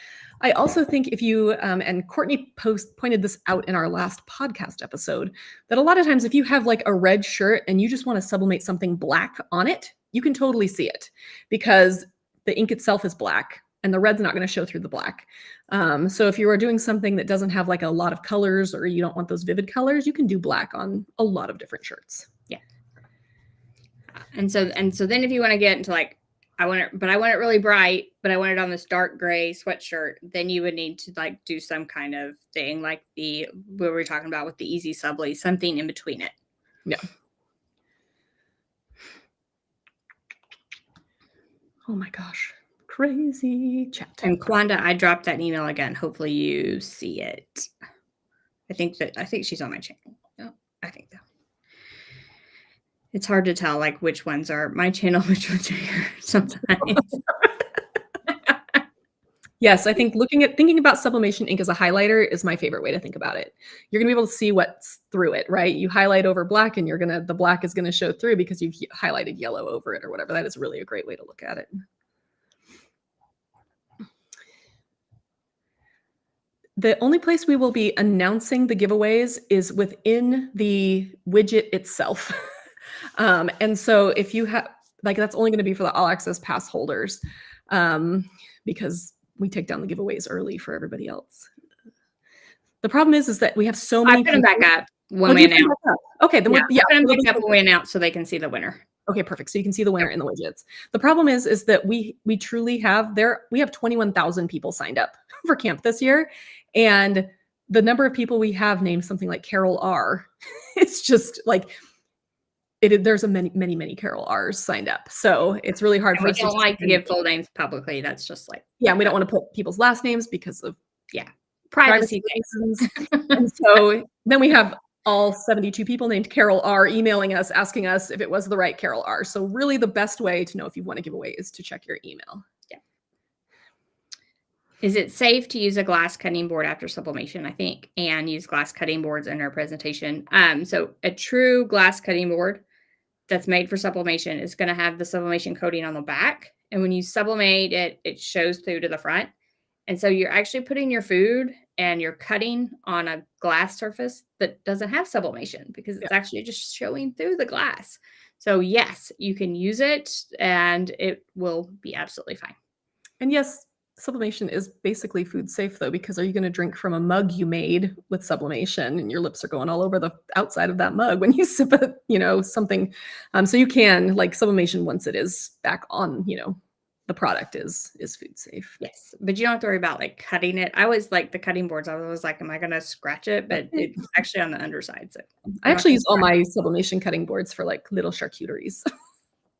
I also think if you, and Courtney pointed this out in our last podcast episode, that a lot of times if you have like a red shirt and you just want to sublimate something black on it, you can totally see it because the ink itself is black and the red's not going to show through the black. So if you are doing something that doesn't have like a lot of colors or you don't want those vivid colors, you can do black on a lot of different shirts. Yeah. And so then if you want to get into like, I want it really bright, but I want it on this dark gray sweatshirt, then you would need to like do some kind of thing like what we were talking about with the Easy Subli, something in between it. Yeah. Oh my gosh. Crazy chat. And Kwanda, I dropped that email again. Hopefully you see it. I think she's on my channel. No, I think so. It's hard to tell like which ones are my channel, which ones are yours sometimes. Yes, I think thinking about sublimation ink as a highlighter is my favorite way to think about it. You're gonna be able to see what's through it, right? You highlight over black and the black is gonna show through because you've highlighted yellow over it or whatever. That is really a great way to look at it. The only place we will be announcing the giveaways is within the widget itself. And so if you have, like, that's only going to be for the all access pass holders because we take down the giveaways early for everybody else. The problem is that we have so many. I put them back up when we announce. Okay, then put them back up when we announce so they can see the winner. Okay, perfect. So you can see the winner in the widgets. The problem is that we truly have 21,000 people signed up for camp this year, and the number of people we have named something like Carol R. It's just like there's many Carol R's signed up, so it's really hard. We don't like to give full names publicly. That's just like we don't want to put people's last names because of privacy reasons. And so then we have all 72 people named Carol R emailing us, asking us if it was the right Carol R. So really the best way to know if you want to give away is to check your email. Yeah. Is it safe to use a glass cutting board after sublimation? I think Anne used glass cutting boards in her presentation. So a true glass cutting board that's made for sublimation is going to have the sublimation coating on the back. And when you sublimate it, it shows through to the front. And so you're actually putting your food and you're cutting on a glass surface that doesn't have sublimation because it's actually just showing through the glass. So yes, you can use it and it will be absolutely fine. And yes, sublimation is basically food safe though, because are you going to drink from a mug you made with sublimation and your lips are going all over the outside of that mug when you sip it, something. So you can, like, sublimation once it is back on, the product is food safe. Yes, but you don't have to worry about like cutting it. I always like the cutting boards. I was like, am I going to scratch it? But it's actually on the underside. So I actually use all my sublimation cutting boards for like little charcuteries.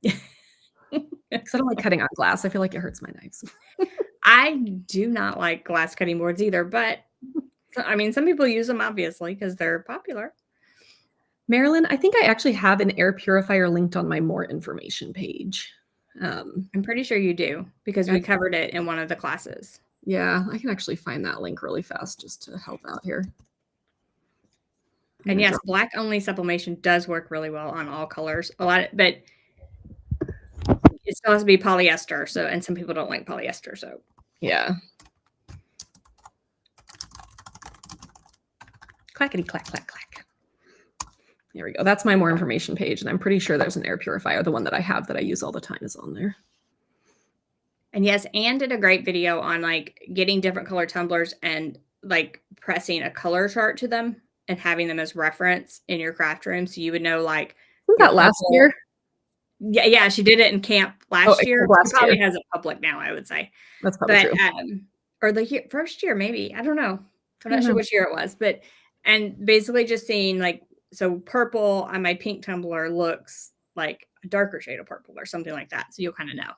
Because I don't like cutting on glass. I feel like it hurts my knives. I do not like glass cutting boards either, but I mean, some people use them obviously because they're popular. Marilyn, I think I actually have an air purifier linked on my more information page. I'm pretty sure you do because we covered it in one of the classes. Yeah, I can actually find that link really fast just to help out here. And yes, black only sublimation does work really well on all colors. But it still has to be polyester. So, and some people don't like polyester. So yeah. Clackety clack clack clack. There we go. That's my more information page. And I'm pretty sure there's an air purifier. The one that I have that I use all the time is on there. And yes, Anne did a great video on like getting different color tumblers and like pressing a color chart to them and having them as reference in your craft room. So you would know like. That last year? Yeah, she did it in camp last year. She probably has it public now, I would say. That's probably true. Or the first year, maybe. I don't know. I'm not sure which year it was. And basically just seeing like, so purple on my pink tumbler looks like a darker shade of purple or something like that. So you'll kind of know.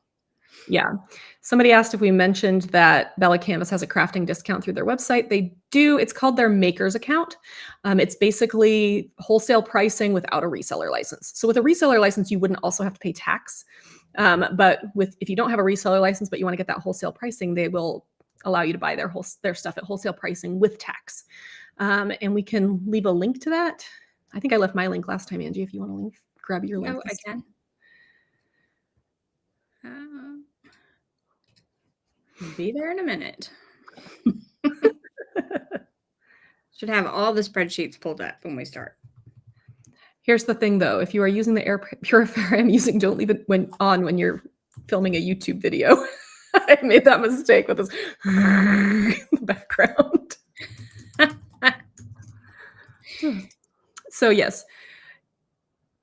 Yeah. Somebody asked if we mentioned that Bella Canvas has a crafting discount through their website. They do. It's called their Makers account. It's basically wholesale pricing without a reseller license. So with a reseller license, you wouldn't also have to pay tax. But if you don't have a reseller license, but you want to get that wholesale pricing, they will allow you to buy their stuff at wholesale pricing with tax. And we can leave a link to that. I think I left my link last time, Angie. If you want to link, grab your link. Oh, I can. Be there in a minute. Should have all the spreadsheets pulled up when we start. Here's the thing, though. If you are using the air purifier I'm using, don't leave it when you're filming a YouTube video. I made that mistake with this in the background. So yes.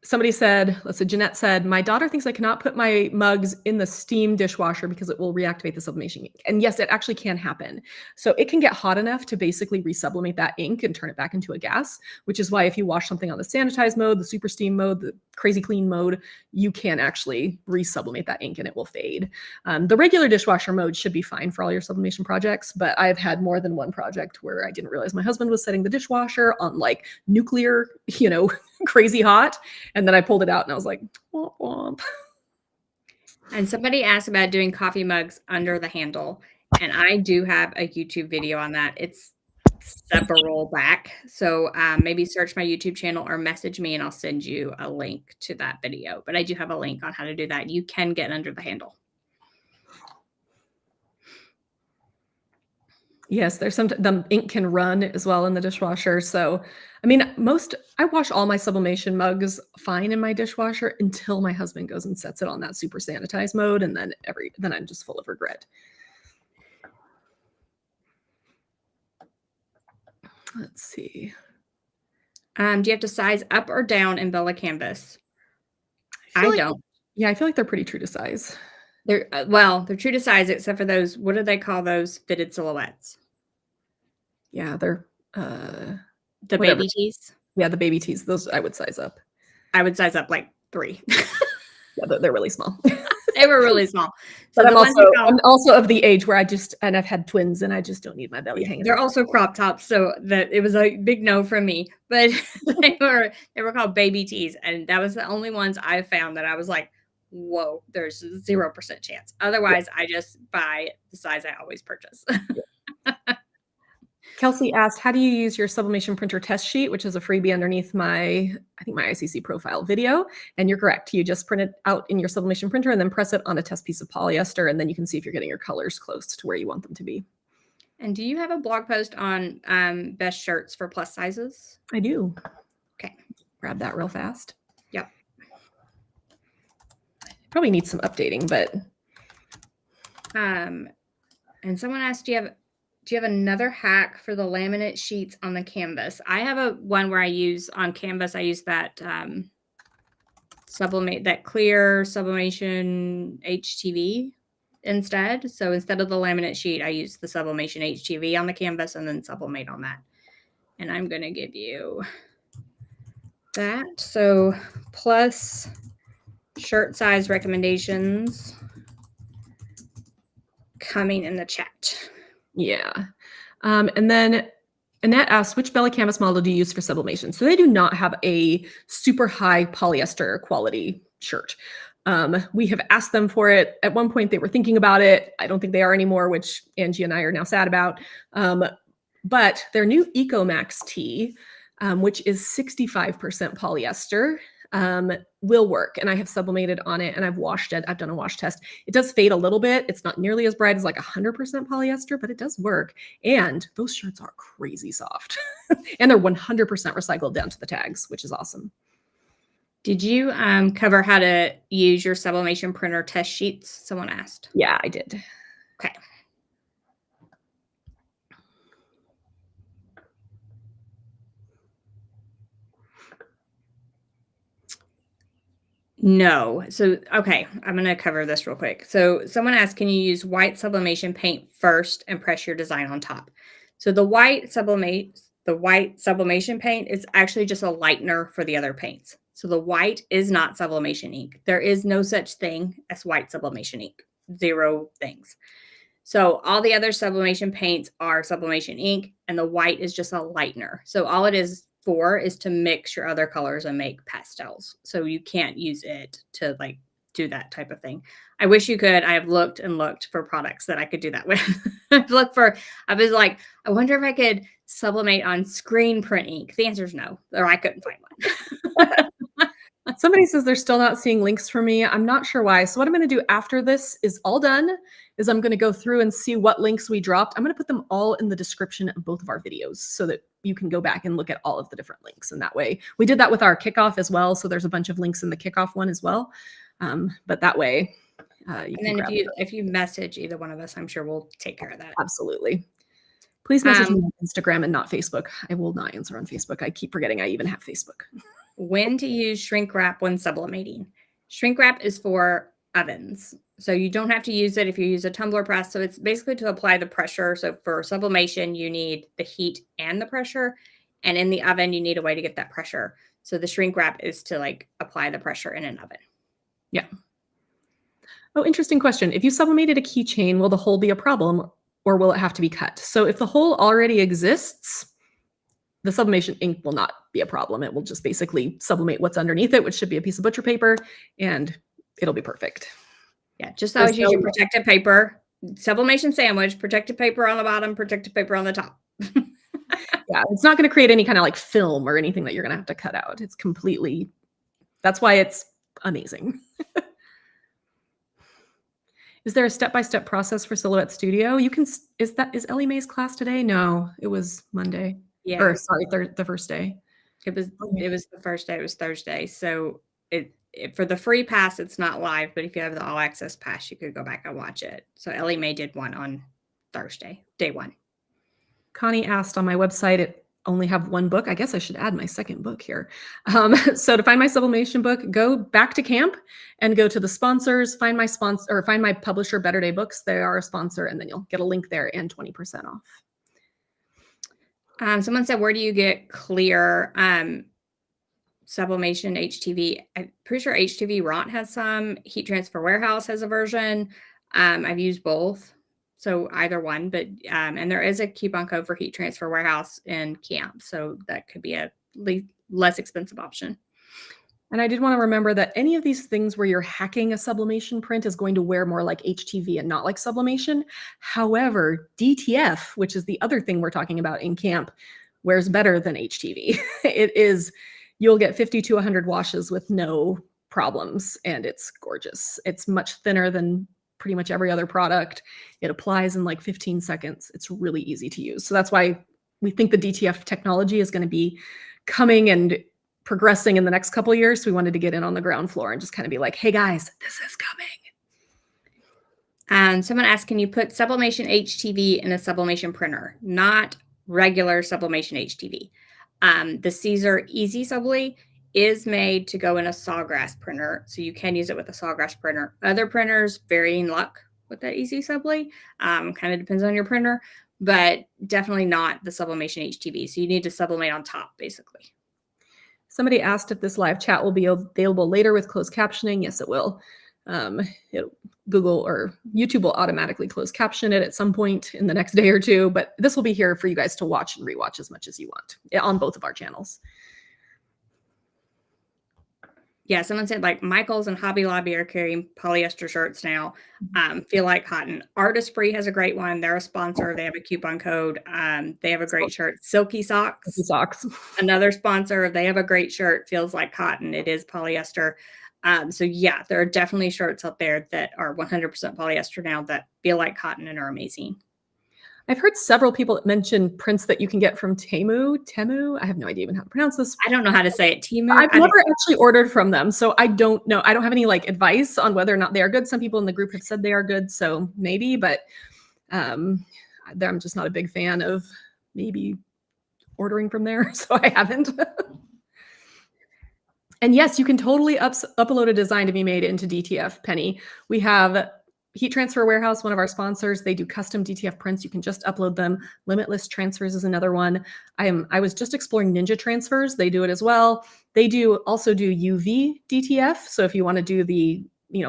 Somebody said, Jeanette said, my daughter thinks I cannot put my mugs in the steam dishwasher because it will reactivate the sublimation ink. And yes, it actually can happen. So it can get hot enough to basically resublimate that ink and turn it back into a gas, which is why if you wash something on the sanitize mode, the super steam mode, the crazy clean mode, you can actually resublimate that ink and it will fade. The regular dishwasher mode should be fine for all your sublimation projects, but I've had more than one project where I didn't realize my husband was setting the dishwasher on like nuclear, crazy hot. And then I pulled it out and I was like, womp womp. And somebody asked about doing coffee mugs under the handle. And I do have a YouTube video on that. It's several back. So maybe search my YouTube channel or message me and I'll send you a link to that video. But I do have a link on how to do that. You can get under the handle. Yes, the ink can run as well in the dishwasher. So, I mean, I wash all my sublimation mugs fine in my dishwasher until my husband goes and sets it on that super sanitize mode. And then I'm just full of regret. Let's see. Do you have to size up or down in Bella Canvas? I don't. Yeah, I feel like they're pretty true to size. They're true to size except for those, what do they call those fitted silhouettes? Yeah, they're the whatever. Baby tees. Yeah, the baby tees. Those I would size up. I would size up like 3. Yeah, they're really small. They were really small. So but I'm also of the age where I've had twins and I just don't need my belly hanging. They're also crop tops, so that it was a big no from me. But they were called baby tees, and that was the only ones I found that I was like, whoa, there's 0% chance. Otherwise, I just buy the size I always purchase. Kelsey asked, how do you use your sublimation printer test sheet, which is a freebie underneath my ICC profile video? And you're correct. You just print it out in your sublimation printer and then press it on a test piece of polyester. And then you can see if you're getting your colors close to where you want them to be. And do you have a blog post on best shirts for plus sizes? I do. Okay. Grab that real fast. Yep. Probably needs some updating, but. And someone asked, do you have another hack for the laminate sheets on the canvas? I have one where I use on canvas. I use that clear sublimation HTV instead. So instead of the laminate sheet, I use the sublimation HTV on the canvas and then sublimate on that. And I'm going to give you that. So plus shirt size recommendations coming in the chat. Yeah. And then Annette asks, which Bella Canvas model do you use for sublimation? So they do not have a super high polyester quality shirt. We have asked them for it. At one point, they were thinking about it. I don't think they are anymore, which Angie and I are now sad about. But their new EcoMax tee, which is 65% polyester, will work. And I have sublimated on it and I've washed it. I've done a wash test. It does fade a little bit. It's not nearly as bright as like 100% polyester, but it does work. And those shirts are crazy soft. And they're 100% recycled down to the tags, which is awesome. Did you cover how to use your sublimation printer test sheets? Someone asked. Yeah, I did. Okay. No. So, okay, I'm going to cover this real quick. So someone asked, can you use white sublimation paint first and press your design on top? So the white sublimation paint is actually just a lightener for the other paints. So the white is not sublimation ink. There is no such thing as white sublimation ink. 0 things. So all the other sublimation paints are sublimation ink, and the white is just a lightener. So all it is for is to mix your other colors and make pastels. So you can't use it to like do that type of thing. I wish you could. I have looked and looked for products that I could do that with. I was like, I wonder if I could sublimate on screen print ink. The answer is no, or I couldn't find one. Somebody says they're still not seeing links for me. I'm not sure why. So what I'm going to do after this is all done is I'm going to go through and see what links we dropped. I'm going to put them all in the description of both of our videos so that you can go back and look at all of the different links. And that way we did that with our kickoff as well. So there's a bunch of links in the kickoff one as well. But that way, and then if you message either one of us, I'm sure we'll take care of that. Absolutely. Please message me on Instagram and not Facebook. I will not answer on Facebook. I keep forgetting I even have Facebook. When to use shrink wrap when sublimating. Shrink wrap is for ovens. So you don't have to use it if you use a tumbler press. So it's basically to apply the pressure. So for sublimation, you need the heat and the pressure. And in the oven, you need a way to get that pressure. So the shrink wrap is to like apply the pressure in an oven. Yeah. Oh, interesting question. If you sublimated a keychain, will the hole be a problem or will it have to be cut? So if the hole already exists, the sublimation ink will not be a problem. It will just basically sublimate what's underneath it, which should be a piece of butcher paper, and it'll be perfect. Yeah, just always use your protective paper. Sublimation sandwich, protective paper on the bottom, protective paper on the top. Yeah, it's not going to create any kind of like film or anything that you're going to have to cut out. It's completely, that's why it's amazing. Is there a step-by-step process for Silhouette Studio? You can, is Ellie Mae's class today? No, it was Monday. Yeah. Or sorry, the first day. It was the first day. It was Thursday. So it for the free pass, it's not live, but if you have the all access pass, you could go back and watch it. So Ellie Mae did one on Thursday, day 1. Connie asked on my website, it only have 1 book. I guess I should add my second book here. So to find my sublimation book, go back to camp and go to the sponsors, find my sponsor or find my publisher, Better Day Books. They are a sponsor, and then you'll get a link there and 20% off. Someone said, where do you get clear sublimation HTV? I'm pretty sure HTV Ront has some. Heat Transfer Warehouse has a version. I've used both. So either one, but and there is a coupon code for Heat Transfer Warehouse in camp. So that could be a less expensive option. And I did want to remember that any of these things where you're hacking a sublimation print is going to wear more like HTV and not like sublimation. However, DTF, which is the other thing we're talking about in camp, wears better than HTV. It is, you'll get 50 to 100 washes with no problems, and it's gorgeous. It's much thinner than pretty much every other product. It applies in like 15 seconds. It's really easy to use. So that's why we think the DTF technology is going to be coming and progressing in the next couple of years. So we wanted to get in on the ground floor and just kind of be like, hey guys, this is coming. And someone asked, can you put sublimation HTV in a sublimation printer? Not regular sublimation HTV. The Caesar Easy Subli is made to go in a sawgrass printer. So you can use it with a sawgrass printer. Other printers, varying luck with that Easy Subli. Kind of depends on your printer, but definitely not the sublimation HTV. So you need to sublimate on top, basically. Somebody asked if this live chat will be available later with closed captioning. Yes, it will. Google or YouTube will automatically close caption it at some point in the next day or two, but this will be here for you guys to watch and rewatch as much as you want on both of our channels. Yeah, someone said like Michaels and Hobby Lobby are carrying polyester shirts now. Feel like cotton. Artistry has a great one. They're a sponsor. They have a coupon code. They have a great shirt. Silky Socks. Silky Socks. Another sponsor. They have a great shirt. Feels like cotton. It is polyester. So yeah, there are definitely shirts out there that are 100% polyester now that feel like cotton and are amazing. I've heard several people mention prints that you can get from Temu. I have no idea even how to pronounce this. I don't know how to say it. Temu. I've never actually ordered from them, so I don't know. I don't have any like advice on whether or not they are good. Some people in the group have said they are good, so maybe, but I'm just not a big fan of maybe ordering from there, so I haven't. And yes, you can totally upload a design to be made into DTF, Penny. We have Heat Transfer Warehouse, one of our sponsors, they do custom DTF prints. You can just upload them. Limitless Transfers is another one. I was just exploring Ninja Transfers. They do it as well. They also do UV DTF. So if you want to do the,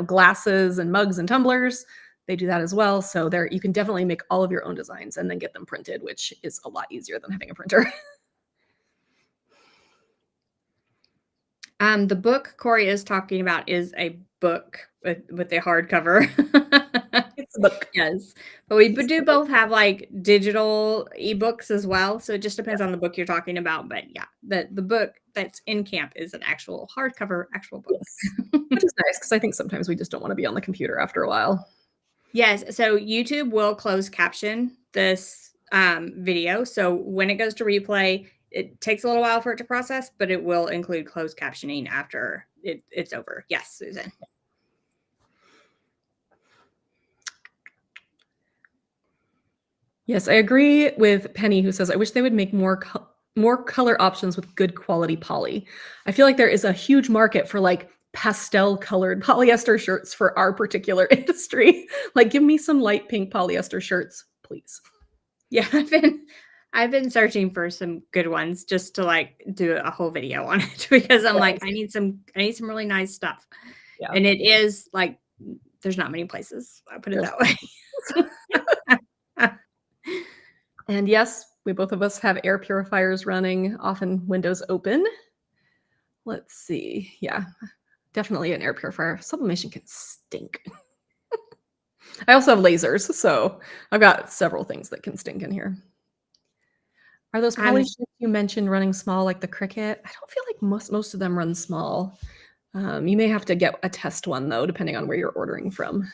glasses and mugs and tumblers, they do that as well. So there, you can definitely make all of your own designs and then get them printed, which is a lot easier than having a printer. The book Corey is talking about is a book with a hardcover. It's a book. Yes, but we do both have like digital ebooks as well. So it just depends on the book you're talking about. But yeah, the book that's in camp is an actual hardcover, actual book. Yes. Which is nice because I think sometimes we just don't want to be on the computer after a while. Yes, so YouTube will close caption this video. So when it goes to replay, it takes a little while for it to process, but it will include closed captioning after it's over. Yes, Susan. Yes, I agree with Penny, who says, I wish they would make more color options with good quality poly. I feel like there is a huge market for like pastel colored polyester shirts for our particular industry. Like, give me some light pink polyester shirts, please. Yeah, I've been searching for some good ones just to like do a whole video on it because I'm like, I need some really nice stuff. Yeah. And it is like, there's not many places. I put it that way. And yes, we both of us have air purifiers running, often windows open. Let's see. Yeah, definitely an air purifier. Sublimation can stink. I also have lasers, so I've got several things that can stink in here. Are those poly sheets you mentioned running small like the Cricut? I don't feel like most of them run small. You may have to get a test one though, depending on where you're ordering from.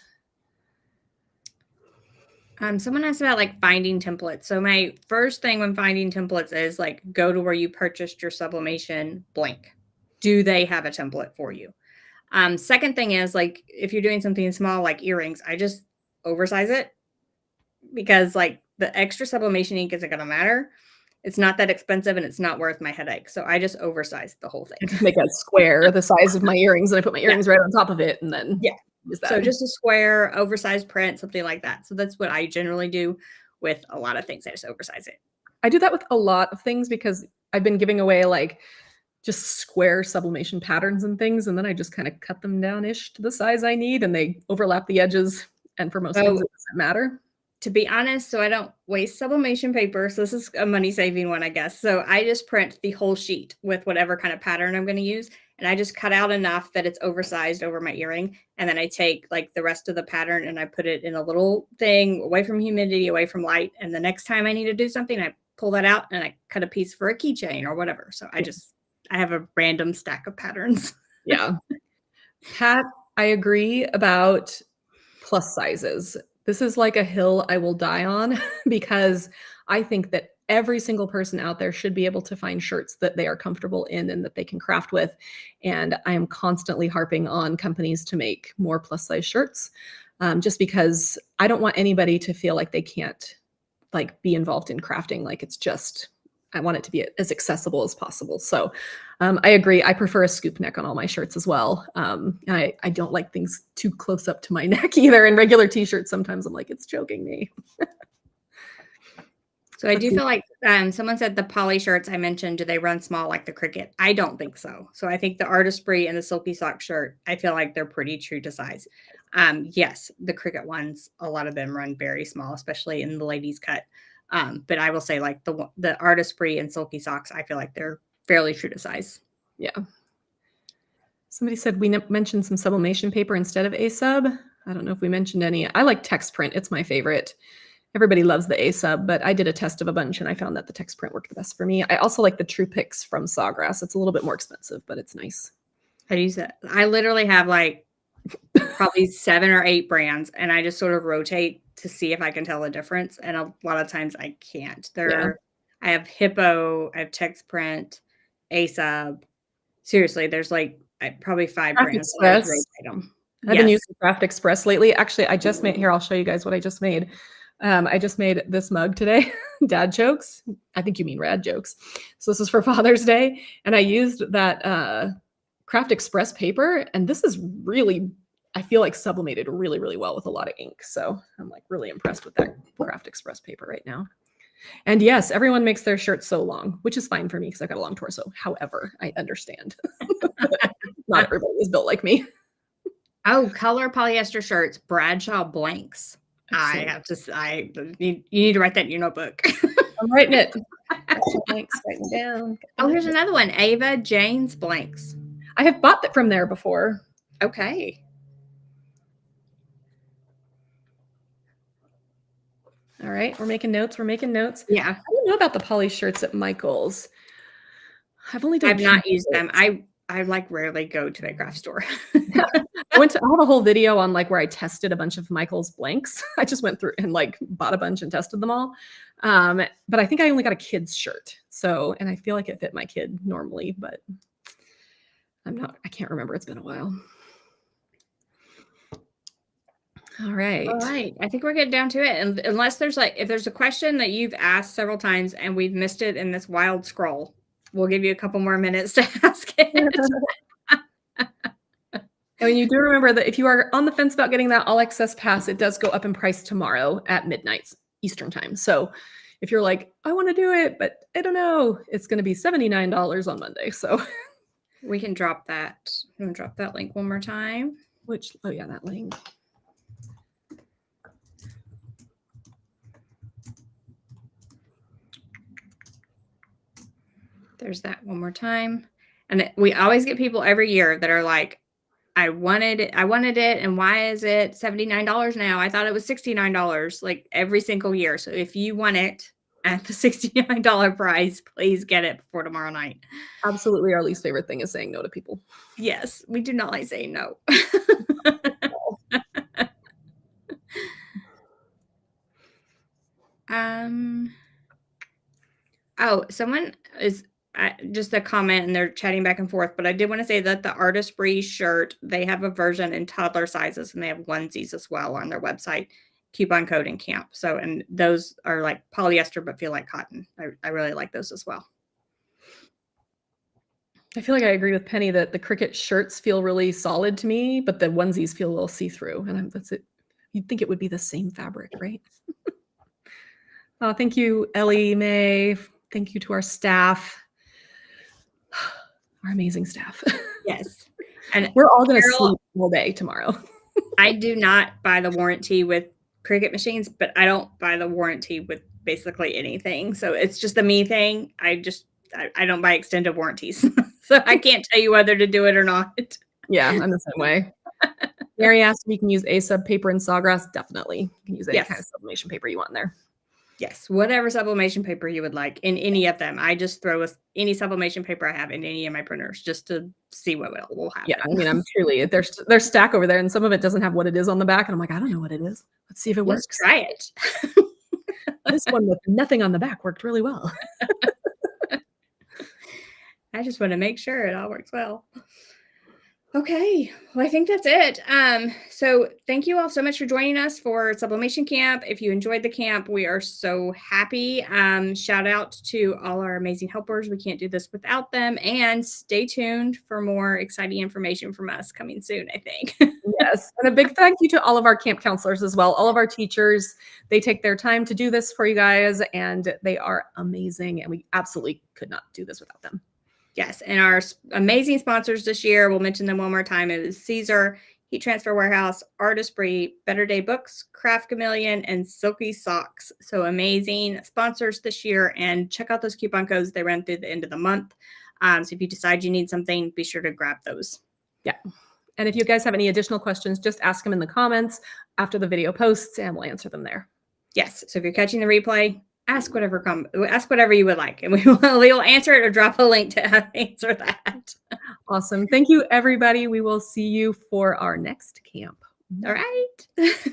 Someone asked about like finding templates. So my first thing when finding templates is like, go to where you purchased your sublimation blank. Do they have a template for you? Second thing is like, if you're doing something small, like earrings, I just oversize it because like the extra sublimation ink isn't going to matter. It's not that expensive and it's not worth my headache. So I just oversize the whole thing. Make a square the size of my earrings and I put my earrings right on top of it and then So just a square, oversized print, something like that. So that's what I generally do with a lot of things. I just oversize it. I do that with a lot of things because I've been giving away like just square sublimation patterns and things. And then I just kind of cut them down-ish to the size I need and they overlap the edges. And for most things, it doesn't matter. To be honest, so I don't waste sublimation paper. So this is a money-saving one, I guess. So I just print the whole sheet with whatever kind of pattern I'm going to use. And I just cut out enough that it's oversized over my earring. And then I take like the rest of the pattern and I put it in a little thing away from humidity, away from light. And the next time I need to do something, I pull that out and I cut a piece for a keychain or whatever. So I have a random stack of patterns. Yeah. Pat, I agree about plus sizes. This is like a hill I will die on because I think that every single person out there should be able to find shirts that they are comfortable in and that they can craft with. And I am constantly harping on companies to make more plus size shirts just because I don't want anybody to feel like they can't like be involved in crafting. Like it's just, I want it to be as accessible as possible. So I agree. I prefer a scoop neck on all my shirts as well. I don't like things too close up to my neck either. In regular t-shirts, sometimes I'm like, it's choking me. So I do feel like someone said the poly shirts I mentioned, do they run small like the Cricut? I don't think so. So I think the Artistry and the Silky Sock shirt, I feel like they're pretty true to size. Yes, the Cricut ones, a lot of them run very small, especially in the ladies cut. But I will say like the Artistry and Silky Socks, I feel like they're fairly true to size. Yeah. Somebody said we mentioned some sublimation paper instead of A-sub. I don't know if we mentioned any. I like text print. It's my favorite. Everybody loves the A-sub, but I did a test of a bunch and I found that the text print worked the best for me. I also like the True Picks from Sawgrass. It's a little bit more expensive, but it's nice. I use that. I literally have like probably 7 or 8 brands and I just sort of rotate to see if I can tell the difference. And a lot of times I can't. I have Hippo, I have text print, A-sub. Seriously, there's like probably 5 brands. I've been using Craft Express lately. Actually, I just made, here, I'll show you guys what I just made. I just made this mug today, dad jokes. I think you mean rad jokes. So this is for Father's Day. And I used that Craft Express paper. And this is really I feel like sublimated really, really well with a lot of ink. So I'm like really impressed with that Craft Express paper right now. And yes, everyone makes their shirts so long, which is fine for me because I've got a long torso. However, I understand. Not everybody is built like me. Oh, color polyester shirts, Bradshaw blanks. You need to write that in your notebook. I'm writing it. Blanks, writing down. Oh, here's another one. Ava Jane's blanks. I have bought that from there before. Okay. All right, we're making notes. We're making notes. Yeah. I don't know about the poly shirts at Michael's. I've not used them. I like rarely go to a craft store. I have a whole video on like where I tested a bunch of Michael's blanks. I just went through and like bought a bunch and tested them all. But I think I only got a kid's shirt. So, and I feel like it fit my kid normally, but I can't remember. It's been a while. All right. All right. I think we're getting down to it. And unless there's if there's a question that you've asked several times and we've missed it in this wild scroll, we'll give you a couple more minutes to ask it. And you do remember that if you are on the fence about getting that all access pass, it does go up in price tomorrow at midnight Eastern time. So if you're like, I want to do it, but I don't know, it's going to be $79 on Monday. So we can drop that. I'm going to drop that link one more time. Oh yeah, that link. There's that one more time. And we always get people every year that are like, I wanted it, and why is it $79 now? I thought it was $69, like every single year. So if you want it at the $69 price, please get it before tomorrow night. Absolutely, our least favorite thing is saying no to people. Yes, we do not like saying no. Oh, someone is just a comment and they're chatting back and forth, but I did want to say that the Artist Breeze shirt, they have a version in toddler sizes and they have onesies as well on their website, coupon code in camp. So, and those are like polyester, but feel like cotton. I really like those as well. I feel like I agree with Penny that the Cricut shirts feel really solid to me, but the onesies feel a little see-through. And that's it. You'd think it would be the same fabric, right? Oh, thank you, Ellie, May. Thank you to our staff. Our amazing staff. Yes. And we're all going to sleep all day tomorrow. I do not buy the warranty with Cricut machines, but I don't buy the warranty with basically anything. So it's just a me thing. I don't buy extended warranties. So I can't tell you whether to do it or not. Yeah, I'm the same way. Mary asked if you can use A-sub paper in Sawgrass. Definitely. You can use any kind of sublimation paper you want in there. Yes, whatever sublimation paper you would like in any of them. I just throw any sublimation paper I have in any of my printers just to see what will happen. Yeah, I mean, I'm truly, there's stack over there and some of it doesn't have what it is on the back. And I'm like, I don't know what it is. Let's see if it works. Let's try it. This one with nothing on the back worked really well. I just want to make sure it all works well. Okay, well, I think that's it. So thank you all so much for joining us for Sublimation Camp. If you enjoyed the camp, we are so happy. Shout out to all our amazing helpers. We can't do this without them. And stay tuned for more exciting information from us coming soon, I think. Yes, and a big thank you to all of our camp counselors as well. All of our teachers, they take their time to do this for you guys, and they are amazing. And we absolutely could not do this without them. Yes, and our amazing sponsors this year, we'll mention them one more time. It was Caesar, Heat Transfer Warehouse, Artist Breeze, Better Day Books, Craft Chameleon, and Silky Socks. So amazing sponsors this year. And check out those coupon codes. They run through the end of the month. So if you decide you need something, be sure to grab those. Yeah. And if you guys have any additional questions, just ask them in the comments after the video posts, and we'll answer them there. Yes. So if you're catching the replay, ask whatever you would like, and we will answer it or drop a link to answer that. Awesome. Thank you, everybody. We will see you for our next camp. All right.